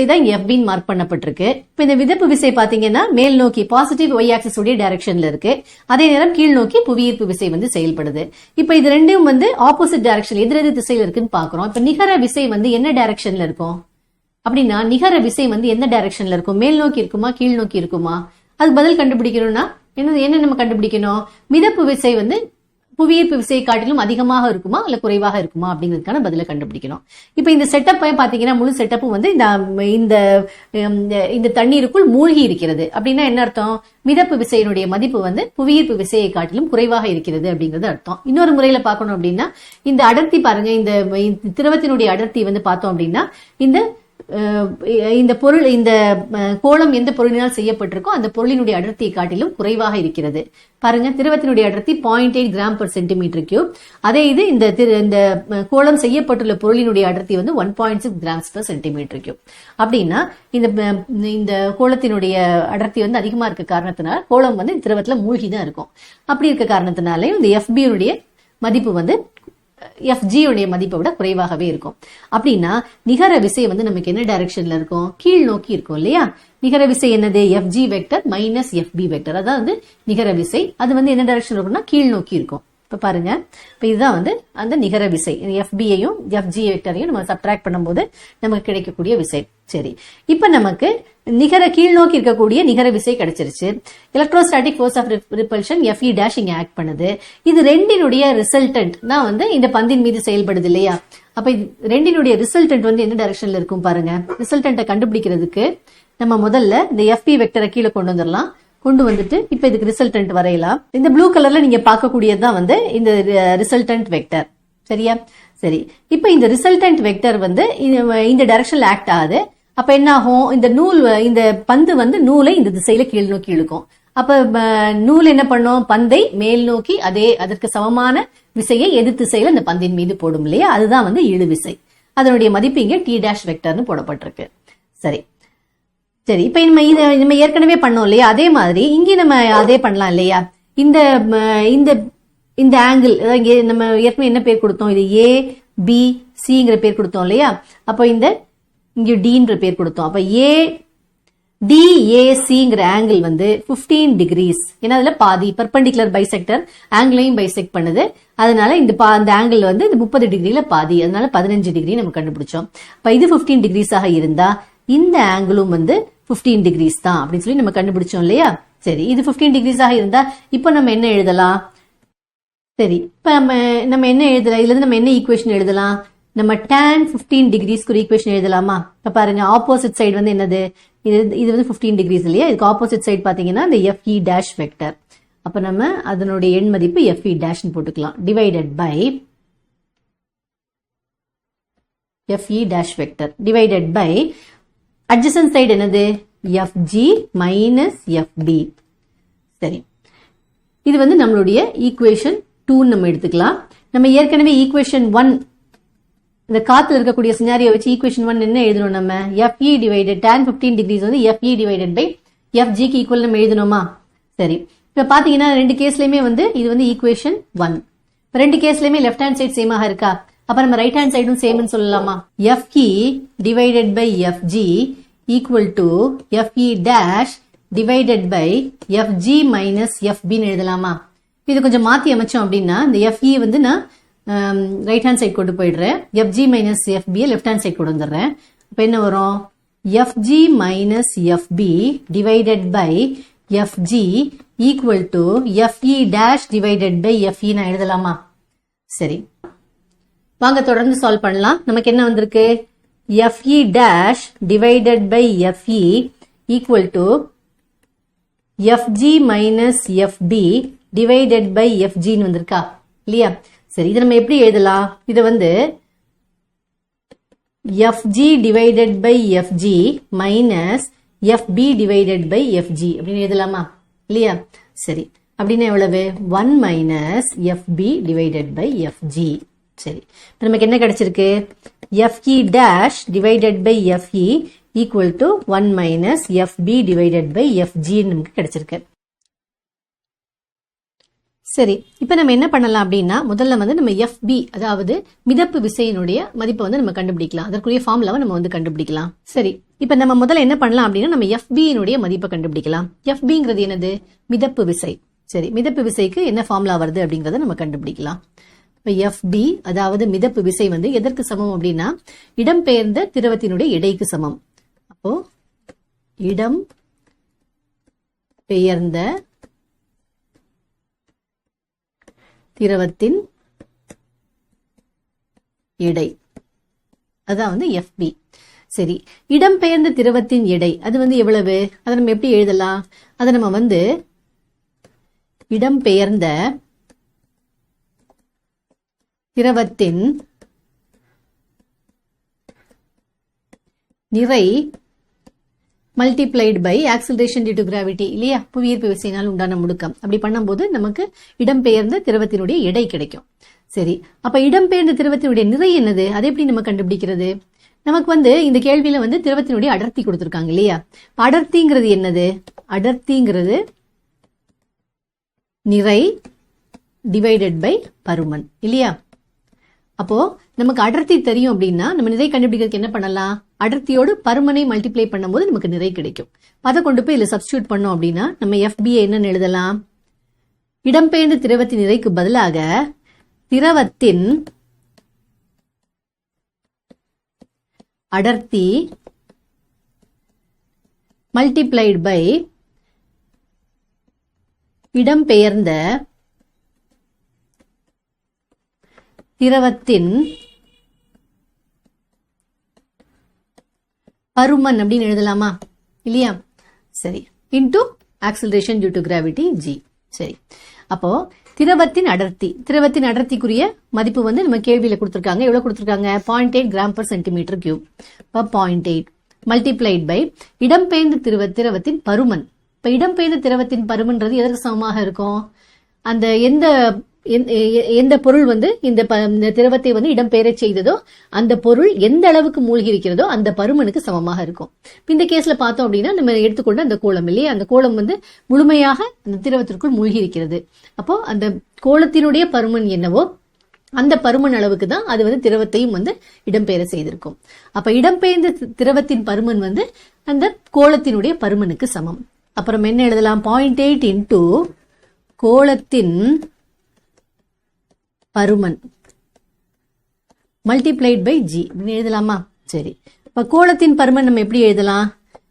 தான் இங்க FB மார்க் பண்ணப்பட்டிருக்கு. இப்ப இந்த மிதப்பு விசை பாத்தீங்கன்னா மேல் நோக்கி பாசிட்டிவ் Y ஆக்சிஸ் உடைய டைரக்ஷன்ல இருக்கு. அதே நேரம் கீழ் நோக்கி புவியீர்ப்பு விசை வந்து செயல்படுது. இப்ப இது ரெண்டும் வந்து ஆப்போசிட் டைரக்ஷன், எதிரெதிர் திசையில இருக்குன்னு பாக்குறோம். இப்ப நிகர விசை வந்து என்ன டைரக்ஷன்ல இருக்கும் அப்படின்னா, நிகர விசை வந்து எந்த டைரக்ஷன்ல இருக்கும்? மேல் நோக்கி இருக்குமா கீழ் நோக்கி இருக்குமா? அதுக்கு பதில் கண்டுபிடிக்கணும்னா என்ன நம்ம கண்டுபிடிக்கணும்? மிதப்பு விசை வந்து புவியீர்ப்பு விசையை காட்டிலும் அதிகமாக இருக்குமா இல்ல குறைவாக இருக்குமா அப்படிங்கிறதுக்கான பதிலை கண்டுபிடிக்கணும். இப்ப இந்த செட்டப்பை பாத்தீங்கன்னா முழு செட்டப்பும் வந்து இந்த தண்ணீருக்குள் மூழ்கி இருக்கிறது. அப்படின்னா என்ன அர்த்தம்? மிதப்பு விசையினுடைய மதிப்பு வந்து புவியீர்ப்பு விசையை காட்டிலும் குறைவாக இருக்கிறது அப்படிங்கிறது அர்த்தம். இன்னொரு முறையில பார்க்கணும் அப்படின்னா இந்த அடர்த்தி பாருங்க, இந்த திரவத்தினுடைய அடர்த்தி வந்து பார்த்தோம் அப்படின்னா இந்த பொருள், இந்த கோளம் எந்த பொருளினால் செய்யப்பட்டிருக்கோ அந்த பொருளினுடைய அடர்த்தியை காட்டிலும் குறைவாக இருக்கிறது. பாருங்க, திரவத்தினுடைய அடர்த்தி 0.8 கிராம் per சென்டிமீட்டர் கியூப். அதே இது இந்த கோளம் செய்யப்பட்டுள்ள பொருளினுடைய அடர்த்தி வந்து 1.6 கிராம்ஸ் per சென்டிமீட்டர் கியூப். அப்படின்னா இந்த கோளத்தினுடைய அடர்த்தி வந்து அதிகமா இருக்க காரணத்தினால கோளம் வந்து திரவத்துல மூழ்கிதான் இருக்கும். அப்படி இருக்க காரணத்தினாலே இந்த எஃபியுடைய மதிப்பு வந்து FG உடைய மதிப்பை விட குறைவாகவே இருக்கும். அப்படின்னா நிகர விசை வந்து நமக்கு என்ன டைரக்ஷன்ல இருக்கும்? கீழ் நோக்கி இருக்கும் இல்லையா? நிகர விசை என்னது? FG vector minus FB vector. அதான் வந்து நிகர விசை. அது வந்து என்ன டைரக்ஷன் இருக்கும்னா கீழ் நோக்கி இருக்கும். இப்ப பாருங்க, இப்ப இதுதான் வந்து அந்த நிகர விசை. FBயையும் FG வெக்டரையும் நம்ம சப்ட்ராக்ட் பண்ணும்போது நமக்கு கிடைக்கக்கூடிய விசை. சரி, இப்ப நமக்கு நிகர கீழ் நோக்கி இருக்கக்கூடிய நிகர விசை கிடைச்சிருச்சு. Electrostatic force of repulsion FE dash இங்க ஆக்ட் பண்ணுது. இது ரெண்டினுடைய ரிசல்டன்ட் தான் வந்து இந்த பந்தின் மீது செயல்படுது இல்லையா? அப்ப ரெண்டினுடைய ரிசல்டன்ட் வந்து என்ன டைரக்ஷன்ல இருக்கும் பாருங்க. ரிசல்டன்ட்டை கண்டுபிடிக்கிறதுக்கு நம்ம முதல்ல இந்த FP வெக்டரை கீழே கொண்டு வந்துடலாம். கொண்டு வந்துட்டு இப்ப இதுக்கு ரிசல்டன்ட் வரையலாம். இந்த ப்ளூ கலர்ல நீங்க பார்க்கக்கூடியதுதான் வந்து இந்த ரிசல்டன்ட் வெக்டர். சரியா? சரி, இப்ப இந்த ரிசல்டன்ட் வெக்டர் வந்து இந்த டைரக்ஷன்ல ஆக்ட் ஆகுது. அப்ப என்ன ஆகும்? இந்த பந்து வந்து நூலை இந்த திசையில கீழ் நோக்கி இழுக்கும். அப்ப நூல் என்ன பண்ணும்? பந்தை மேல் நோக்கி அதற்கு சமமான விசையை எதிர் திசையில இந்த பந்தின் மீது போடும் இல்லையா? அதுதான் வந்து இழு விசை. அதனுடைய மதிப்பு இங்க T டேஷ் வெக்டர்னு போடப்பட்டிருக்கு. சரி, இப்ப நம்ம ஏற்கனவே பண்ணோம் இல்லையா? அதே மாதிரி இங்கே நம்ம அதே பண்ணலாம் இல்லையா? இந்த ஆங்கிள் இங்க நம்ம ஏற்கனவே என்ன பேர் கொடுத்தோம்? இது ABCங்கிற பேர் கொடுத்தோம் இல்லையா? அப்ப இங்க Dன்ற பேர் கொடுத்தோம். அப்ப DACங்கிற ஆங்கிள் வந்து 15 டிகிரிஸ். ஏன்னா அதுல பாதி பெர்பெண்டிகுலர் பைசெக்டர் ஆங்கிளையும் பைசெக்ட் பண்ணுது. அதனால இந்த ஆங்கிள் வந்து 30 டிகிரில பாதி. அதனால 15 டிகிரி நம்ம கண்டுபிடிச்சோம். அப்ப இது 15 டிகிரிஸாக இருந்தா இந்த ஆங்கிளும் வந்து 15 டிகிரிஸ் தான் அப்படின்னு சொல்லி நம்ம கண்டுபிடிச்சோம் இல்லையா? சரி, இது 15 டிகிரிஸாக இருந்தா இப்ப நம்ம என்ன எழுதலாம்? சரி, இப்ப நம்ம என்ன எழுதலாம்? இதுல இருந்து நம்ம என்ன ஈக்குவேஷன் எழுதலாம்? நம்ம tan 15 டிகிரிஸ்க்கு ஒரு ஈக்குவேஷன் எழுதலாமா? இப்ப பாருங்க, ஆப்போசிட் சைடு வந்து என்னது? இது வந்து 15 டிகிரிஸ் இல்லையா? இதுக்கு ஆப்போசிட் சைடு பாத்தீங்கன்னா இந்த FE டேஷ் வெக்டர். அப்ப நம்ம அதனுடைய எண் மதிப்பு FE டேஷ் போட்டுக்கலாம். Divided by FE dash vector divided by adjacent side என்னது? FG minus FB. சரி, இது வந்து நம்மளுடைய ஈக்குவேஷன் 2 நம்ம எடுத்துக்கலாம். நம்ம ஏற்கனவே ஈக்குவேஷன் 1 இந்த காத்துல இருக்கக்கூடிய சினாரியோ வச்சு ஈக்குவேஷன் 1 என்ன எழுதணும்? நம்ம FE டிவைடட் tan 15 டிகிரிஸ் வந்து FE டிவைடட் பை FG க்கு ஈக்குவல் நம்ம எழுதணுமா? சரி, இப்ப பாத்தீங்கன்னா ரெண்டு கேஸ்லயுமே வந்து இது வந்து ஈக்குவேஷன் 1. ரெண்டு கேஸ்லயுமே லெஃப்ட் ஹேண்ட் சைடு சேமாக இருக்கா? அப்ப நம்ம ரைட் ஹேண்ட் சைடும் சேம்னு சொல்லலாமா? FE divided by FG equal to FE dash divided by FG minus FBன்னு எழுதலாமா? இது கொஞ்சம் மாத்தி அமைச்சோம் அப்படின்னா இந்த FE வந்து நான் ரைட் ஹேண்ட் சைடு கொண்டு போயிடுறேன். FG minus FB left hand side கொண்டு வந்துடுறேன். அப்ப என்ன வரும்? FG minus FB divided by FG equal to FE dash divided by FE நான் எழுதலாமா? சரி, வாங்க தொடர்ந்து சால்வ் பண்ணலாம். நமக்கு என்ன வந்திருக்கு? FE dash divided by FE equal to FG minus FB divided by FGன்னு வந்திருக்கா இல்லையா? சரி, இதை நம்ம எப்படி எழுதலாம்? இதை வந்து FG divided by FG minus FB divided by FG அப்படின்னு எழுதலாமா இல்லையா? சரி, அப்படின்னா எவ்வளவு? 1 minus FB divided by FG. சரி, இப்ப நமக்கு என்ன கிடைச்சிருக்கு? FE dash divided by FE equal to 1 minus FB divided by FG நமக்கு கிடைச்சிருக்கு. சரி, இப்ப நம்ம என்ன பண்ணலாம் அப்படின்னா முதல்ல வந்து நம்ம FB அதாவது மிதப்பு விசையினுடைய மதிப்பை வந்து நம்ம கண்டுபிடிக்கலாம். அதற்குரிய ஃபார்முலாவை நம்ம வந்து கண்டுபிடிக்கலாம். சரி, இப்ப நம்ம முதல்ல என்ன பண்ணலாம் அப்படின்னா நம்ம FBயினுடைய மதிப்பை கண்டுபிடிக்கலாம். FBங்கிறது என்னது? மிதப்பு விசை. சரி, மிதப்பு விசைக்கு என்ன ஃபார்முலா வருது அப்படிங்கறத நம்ம கண்டுபிடிக்கலாம். இப்ப FB அதாவது மிதப்பு விசை வந்து எதற்கு சமம் அப்படின்னா இடம்பெயர்ந்த திரவத்தினுடைய எடைக்கு சமம். அப்போ இடம் பெயர்ந்த திரவத்தின் எடை, அதான் வந்து FB. சரி, இடம்பெயர்ந்த திரவத்தின் எடை அது வந்து எவ்வளவு? அதை நம்ம எப்படி எழுதலாம்? அதை நம்ம வந்து இடம்பெயர்ந்த திரவத்தின் நிறை multiplied by acceleration due to gravity இல்லையா? புவியீர்ப்பு விசையினால் உண்டான முடுக்கம். அப்படி பண்ணும்போது நமக்கு இடம்பெயர்ந்த திரவத்தினுடைய எடை கிடைக்கும். சரி, அப்ப இடம்பெயர்ந்த திரவத்தினுடைய நிறை என்னது? அதை எப்படி நம்ம கண்டுபிடிக்கிறது? நமக்கு வந்து இந்த கேள்வியில வந்து திரவத்தினுடைய அடர்த்தி கொடுத்திருக்காங்க இல்லையா? அடர்த்திங்கிறது என்னது? அடர்த்திங்கிறது நிறை டிவைடட் பை பருமன் இல்லையா? அப்போ நமக்கு அடர்த்தி தெரியும் அப்படின்னா நம்ம நிறை கண்டுபிடிக்கிறதுக்கு என்ன பண்ணலாம்? அடர்த்தியோடு பருமனை மல்டிப்ளை பண்ணும்போது நமக்கு நிறை கிடைக்கும். அதை கொண்டு போய் இதுல சப்ஸ்டியூட் பண்ணோம் அப்படின்னா நம்ம FB என்னன்னு எழுதலாம்? இடம்பெயர்ந்த திரவத்தின் நிறைக்கு பதிலாக திரவத்தின் அடர்த்தி மல்டிப்ளைட் பை இடம்பெயர்ந்த திரவத்தின் பருமன் அப்படின்னு எழுதலாமா இல்லையா? சரி, into acceleration due to gravity G. சரி, அப்போ திரவத்தின் அடர்த்திக்குரிய மதிப்பு வந்து நம்ம கேள்வியில கொடுத்திருக்காங்க. எவ்வளவு கொடுத்திருக்காங்க? 0.8 gram per centimetre cube. 0.8 multiplied by இடம்பெயர்ந்த திரவத்தின் பருமன். இப்ப இடம்பெயர்ந்த திரவத்தின் பருமன்றது எதற்கு சமமாக இருக்கும்? அந்த எந்த பொருள் வந்து இந்த திரவத்தை வந்து இடம்பெயர செய்ததோ அந்த பொருள் எந்த அளவுக்கு மூழ்கி இருக்கிறதோ அந்த பருமனுக்கு சமமாக இருக்கும். இந்த கேஸ்ல பார்த்தோம் அப்படின்னா நம்ம எடுத்துக்கொண்ட அந்த கோளம் இல்லையா, அந்த கோளம் வந்து முழுமையாக அந்த திரவத்திற்குள் மூழ்கி இருக்கிறது. அப்போ அந்த கோளத்தினுடைய பருமன் என்னவோ அந்த பருமன் அளவுக்கு தான் அது வந்து திரவத்தையும் வந்து இடம்பெயர செய்திருக்கும். அப்ப இடம்பெயர்ந்த திரவத்தின் பருமன் வந்து அந்த கோளத்தினுடைய பருமனுக்கு சமம். அப்புறம் என்ன எழுதலாம்? 0.8 இன்டு கோளத்தின் பருமன் மல்டிப்ளைட் பை G எழுதலாமா? சரி, இப்ப கோளத்தின் பருமன் நம்ம எப்படி எழுதலாம்?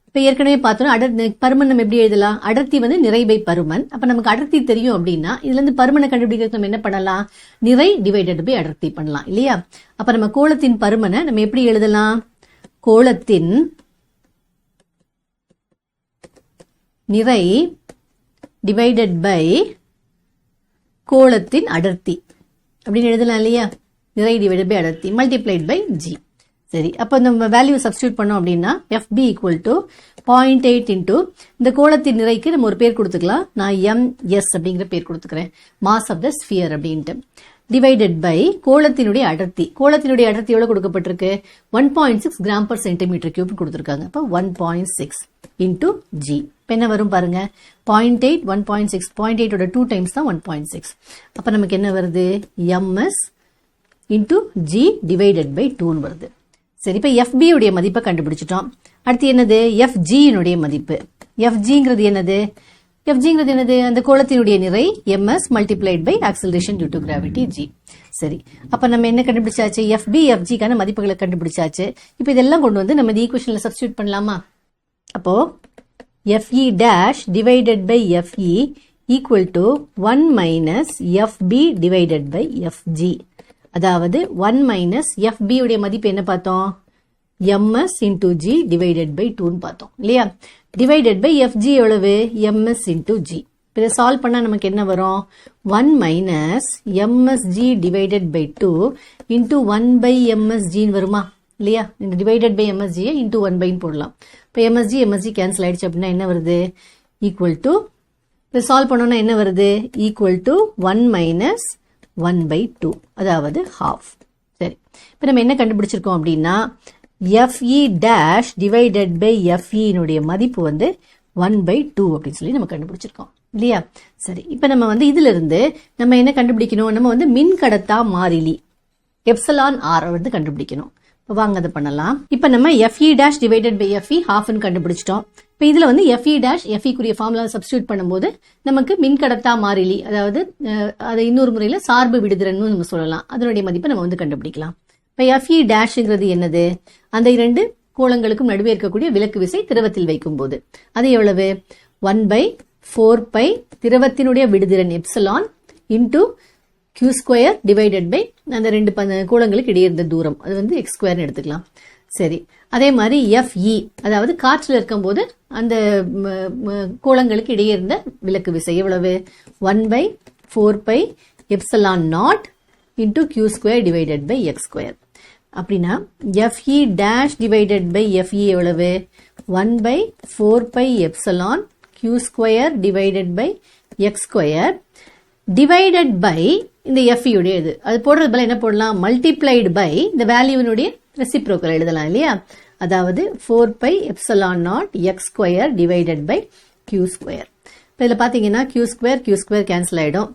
இப்ப ஏற்கனவே பார்த்தோம் பருமன் நம்ம எப்படி எழுதலாம்? அடர்த்தி வந்து நிறை பை பருமன். அப்ப நமக்கு அடர்த்தி தெரியும் அப்படின்னா இதுல இருந்து பருமனை கண்டுபிடிக்கிறது நம்ம என்ன பண்ணலாம்? நிறை டிவைடட் பை அடர்த்தி பண்ணலாம் இல்லையா? அப்ப நம்ம கோளத்தின் பருமனை நம்ம எப்படி எழுதலாம்? கோளத்தின் நிறை டிவைடட் பை கோளத்தின் அடர்த்தி அப்படின்னு எழுதலாம் இல்லையா? நிறை டிவைடட் பை அடர்த்தி மல்டிப்ளைட் பை G. சரி, அப்ப நம்ம வேல்யூ சப்ஸ்டியூட் பண்ணோம் அப்படின்னா FB ஈக்குவல் டு 0.8 இன்டூ இந்த கோளத்தின் நிறைக்கு நம்ம ஒரு பேர் கொடுத்துக்கலாம். நான் MS அப்படிங்கிற பேர் கொடுத்துக்கிறேன், மாஸ் ஆஃப் த ஸ்பியர் அப்படின்ட்டு, டிவைடட் பை கோளத்தினுடைய அடர்த்தி. கோளத்தினுடைய அடர்த்தி எவ்வளவு கொடுக்கப்பட்டிருக்கு? 1.6 கிராம் per சென்டிமீட்டர் கியூப் கொடுத்திருக்காங்க. அப்ப 1.6 இன்டூ G. என்ன வரும் பாருங்க? 0.8 1.6 0.8 ஓட 2 டைம்ஸ் தான் 1.6. அப்ப நமக்கு என்ன வருது? MS into G divided by 2 வருது. சரி, இப்ப FB உடைய மதிப்பை கண்டுபிடிச்சிட்டோம். அடுத்து என்னது? FG னுடைய மதிப்பு. FGங்கிறது என்னது? FGங்கிறது என்னது? அந்த கோளத்தினுடைய நிறை MS multiplied by acceleration due to gravity G. சரி, அப்ப நம்ம என்ன கண்டுபிடிச்சாச்சு? FB FGக்கான மதிப்புகளை கண்டுபிடிச்சாச்சு. இப்ப இதெல்லாம் கொண்டு வந்து நம்ம இந்த ஈக்குவேஷன்ல சப்ஸ்டிட்யூட் பண்ணலாமா? அப்போ FE dash divided by FE equal to 1 minus FB divided by FG. அதாவது 1 minus FB உடைய மதிப்பு என்ன பார்த்தோம்? MS into G divided by 2 பார்த்தோம் இல்லையா? divided by FG எவ்வளவு? MS into G. இதை சால்வ் பண்ணா நமக்கு என்ன வரும்? 1 minus MSG divided by 2 into 1 by MSG வருமா இல்லையா? இந்த divided by MSG into 1 by போடலாம். இப்போ MSG கேன்சல் ஆயிடுச்சு அப்படின்னா என்ன வருது? ஈக்குவல் டு, இப்போ சால்வ் பண்ணோம்னா என்ன வருது? ஈக்குவல் டு 1 மைனஸ் 1 by 2, அதாவது half. சரி, இப்போ நம்ம என்ன கண்டுபிடிச்சிருக்கோம் அப்படின்னா FE dash divided by FE னுடைய மதிப்பு வந்து 1 by 2 அப்படின்னு சொல்லி நம்ம கண்டுபிடிச்சிருக்கோம் இல்லையா? சரி, இப்போ நம்ம வந்து இதுல இருந்து நம்ம என்ன கண்டுபிடிக்கணும்? நம்ம வந்து மின்கடத்தா மாறிலி எப்சிலான் R வந்து கண்டுபிடிக்கணும். வாங்க அதை பண்ணலாம். இப்ப நம்ம FE dash divided by FE half கண்டுபிடிச்சிட்டோம். இப்ப இதுல வந்து FE dash FE குரிய ஃபார்முலா சப்ஸ்டிட்யூட் பண்ணும்போது நமக்கு மின்கடத்தா மாறிலி, அதாவது அதை இன்னொரு முறையில சார்பு விடுதிறன் நம்ம சொல்லலாம், அதனுடைய மதிப்பை நம்ம வந்து கண்டுபிடிக்கலாம். இப்ப FE dashங்கிறது என்னது? அந்த இரண்டு கோளங்களுக்கும் நடுவே இருக்கக்கூடிய விலக்கு விசை திரவத்தில் வைக்கும் போது அது எவ்வளவு? 1/4 பை திரவத்தினுடைய விடுதிறன் epsilon into q square divided by அந்த ரெண்டு கோளங்களுக்கு இடையே இருந்த தூரம், அது வந்து x ஸ்கொயர்னு எடுத்துக்கலாம். சரி, அதே மாதிரி FE, அதாவது காற்றில் இருக்கும்போது அந்த கோளங்களுக்கு இடையே இருந்த விலக்கு விசை எவ்வளவு? 1/4πε0 into q square divided by x square. அப்படின்னா FE dash divided by FE எவ்வளவு? 1/4πε q square divided by x square divided by இந்த FE உடைய இது. அது போடுறது போல என்ன போடலாம்? மல்டிப்ளைடு பை இந்த வேல்யூவினுடைய ரெசிப்ரோக்கல் எழுதலாம் இல்லையா? அதாவது 4πε0 x square divided by q square. இப்போ இதில் பார்த்தீங்கன்னா q ஸ்கொயர் கேன்சல் ஆகிடும்,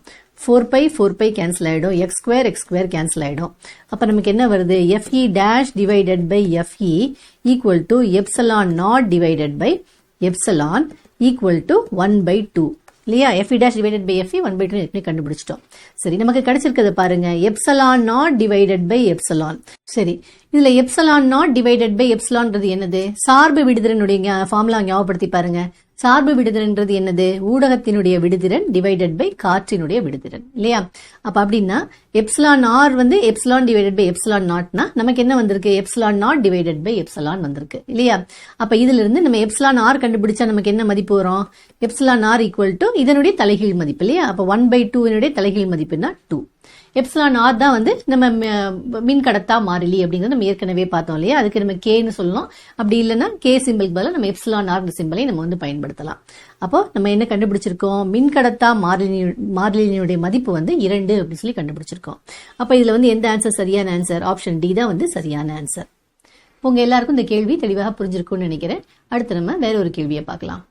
4π கேன்சல் ஆகிடும், x ஸ்கொயர் கேன்சல் ஆகிடும். அப்போ நமக்கு என்ன வருது? FE dash divided by FE equal to ε0 divided by epsilon equal to 1/2 இல்லையா? FE dash divided by FE 1/2 ஏற்கனவே கண்டுபிடிச்சிட்டோம். சரி, நமக்கு கிடைச்சிருக்கிறது பாருங்க, ε0 டிவைடட் பை எப்சலான். சரி, இதுல ε0 டிவைடட் பை எப்சலான்றது என்னது? சார்பு விடுதிறனுடைய ஃபார்முலா ஞாபகப்படுத்தி பாருங்க. சார்பு விடுதிறன்றது என்னது? ஊடகத்தினுடைய விடுதிறன் டிவைடட் பை காற்றினுடைய விடுதிறன் இல்லையா? அப்ப அப்படின்னா எப்சிலான் ஆர் வந்து எப்சிலான் டிவைடட் பை எப்சிலான் நாட்னா நமக்கு என்ன வந்திருக்கு? Epsilon naught divided by epsilon வந்திருக்கு இல்லையா? அப்ப இதுல இருந்து நம்ம எப்சிலான் ஆர் கண்டுபிடிச்சா நமக்கு என்ன மதிப்பு வரும்? எப்சிலான் ஆர் ஈக்குவல் டு இதனுடைய தலைகீழ் மதிப்பு இல்லையா? அப்ப 1/2 தலைகீழ் மதிப்புனா 2. எப்சிலான் ஆர் தான் வந்து நம்ம மின் கடத்தா மாறிலி அப்படிங்கிறது நம்ம ஏற்கனவே பார்த்தோம் இல்லையா? அதுக்கு நம்ம கேன்னு சொல்லலாம். அப்படி இல்லைன்னா கே சிம்பிள் பதிலாக நம்ம எப்சிலான் ஆர் சிம்பிளை நம்ம வந்து பயன்படுத்தலாம். அப்போ நம்ம என்ன கண்டுபிடிச்சிருக்கோம்? மின் கடத்தா மாறிலியினுடைய மதிப்பு வந்து 2 அப்படின்னு சொல்லி கண்டுபிடிச்சிருக்கோம். அப்ப இதுல வந்து எந்த ஆன்சர் சரியான ஆன்சர்? ஆப்ஷன் டி தான் வந்து சரியான ஆன்சர். உங்க எல்லாருக்கும் இந்த கேள்வி தெளிவாக புரிஞ்சிருக்கும்னு நினைக்கிறேன். அடுத்து நம்ம வேற ஒரு கேள்வியை பார்க்கலாம்.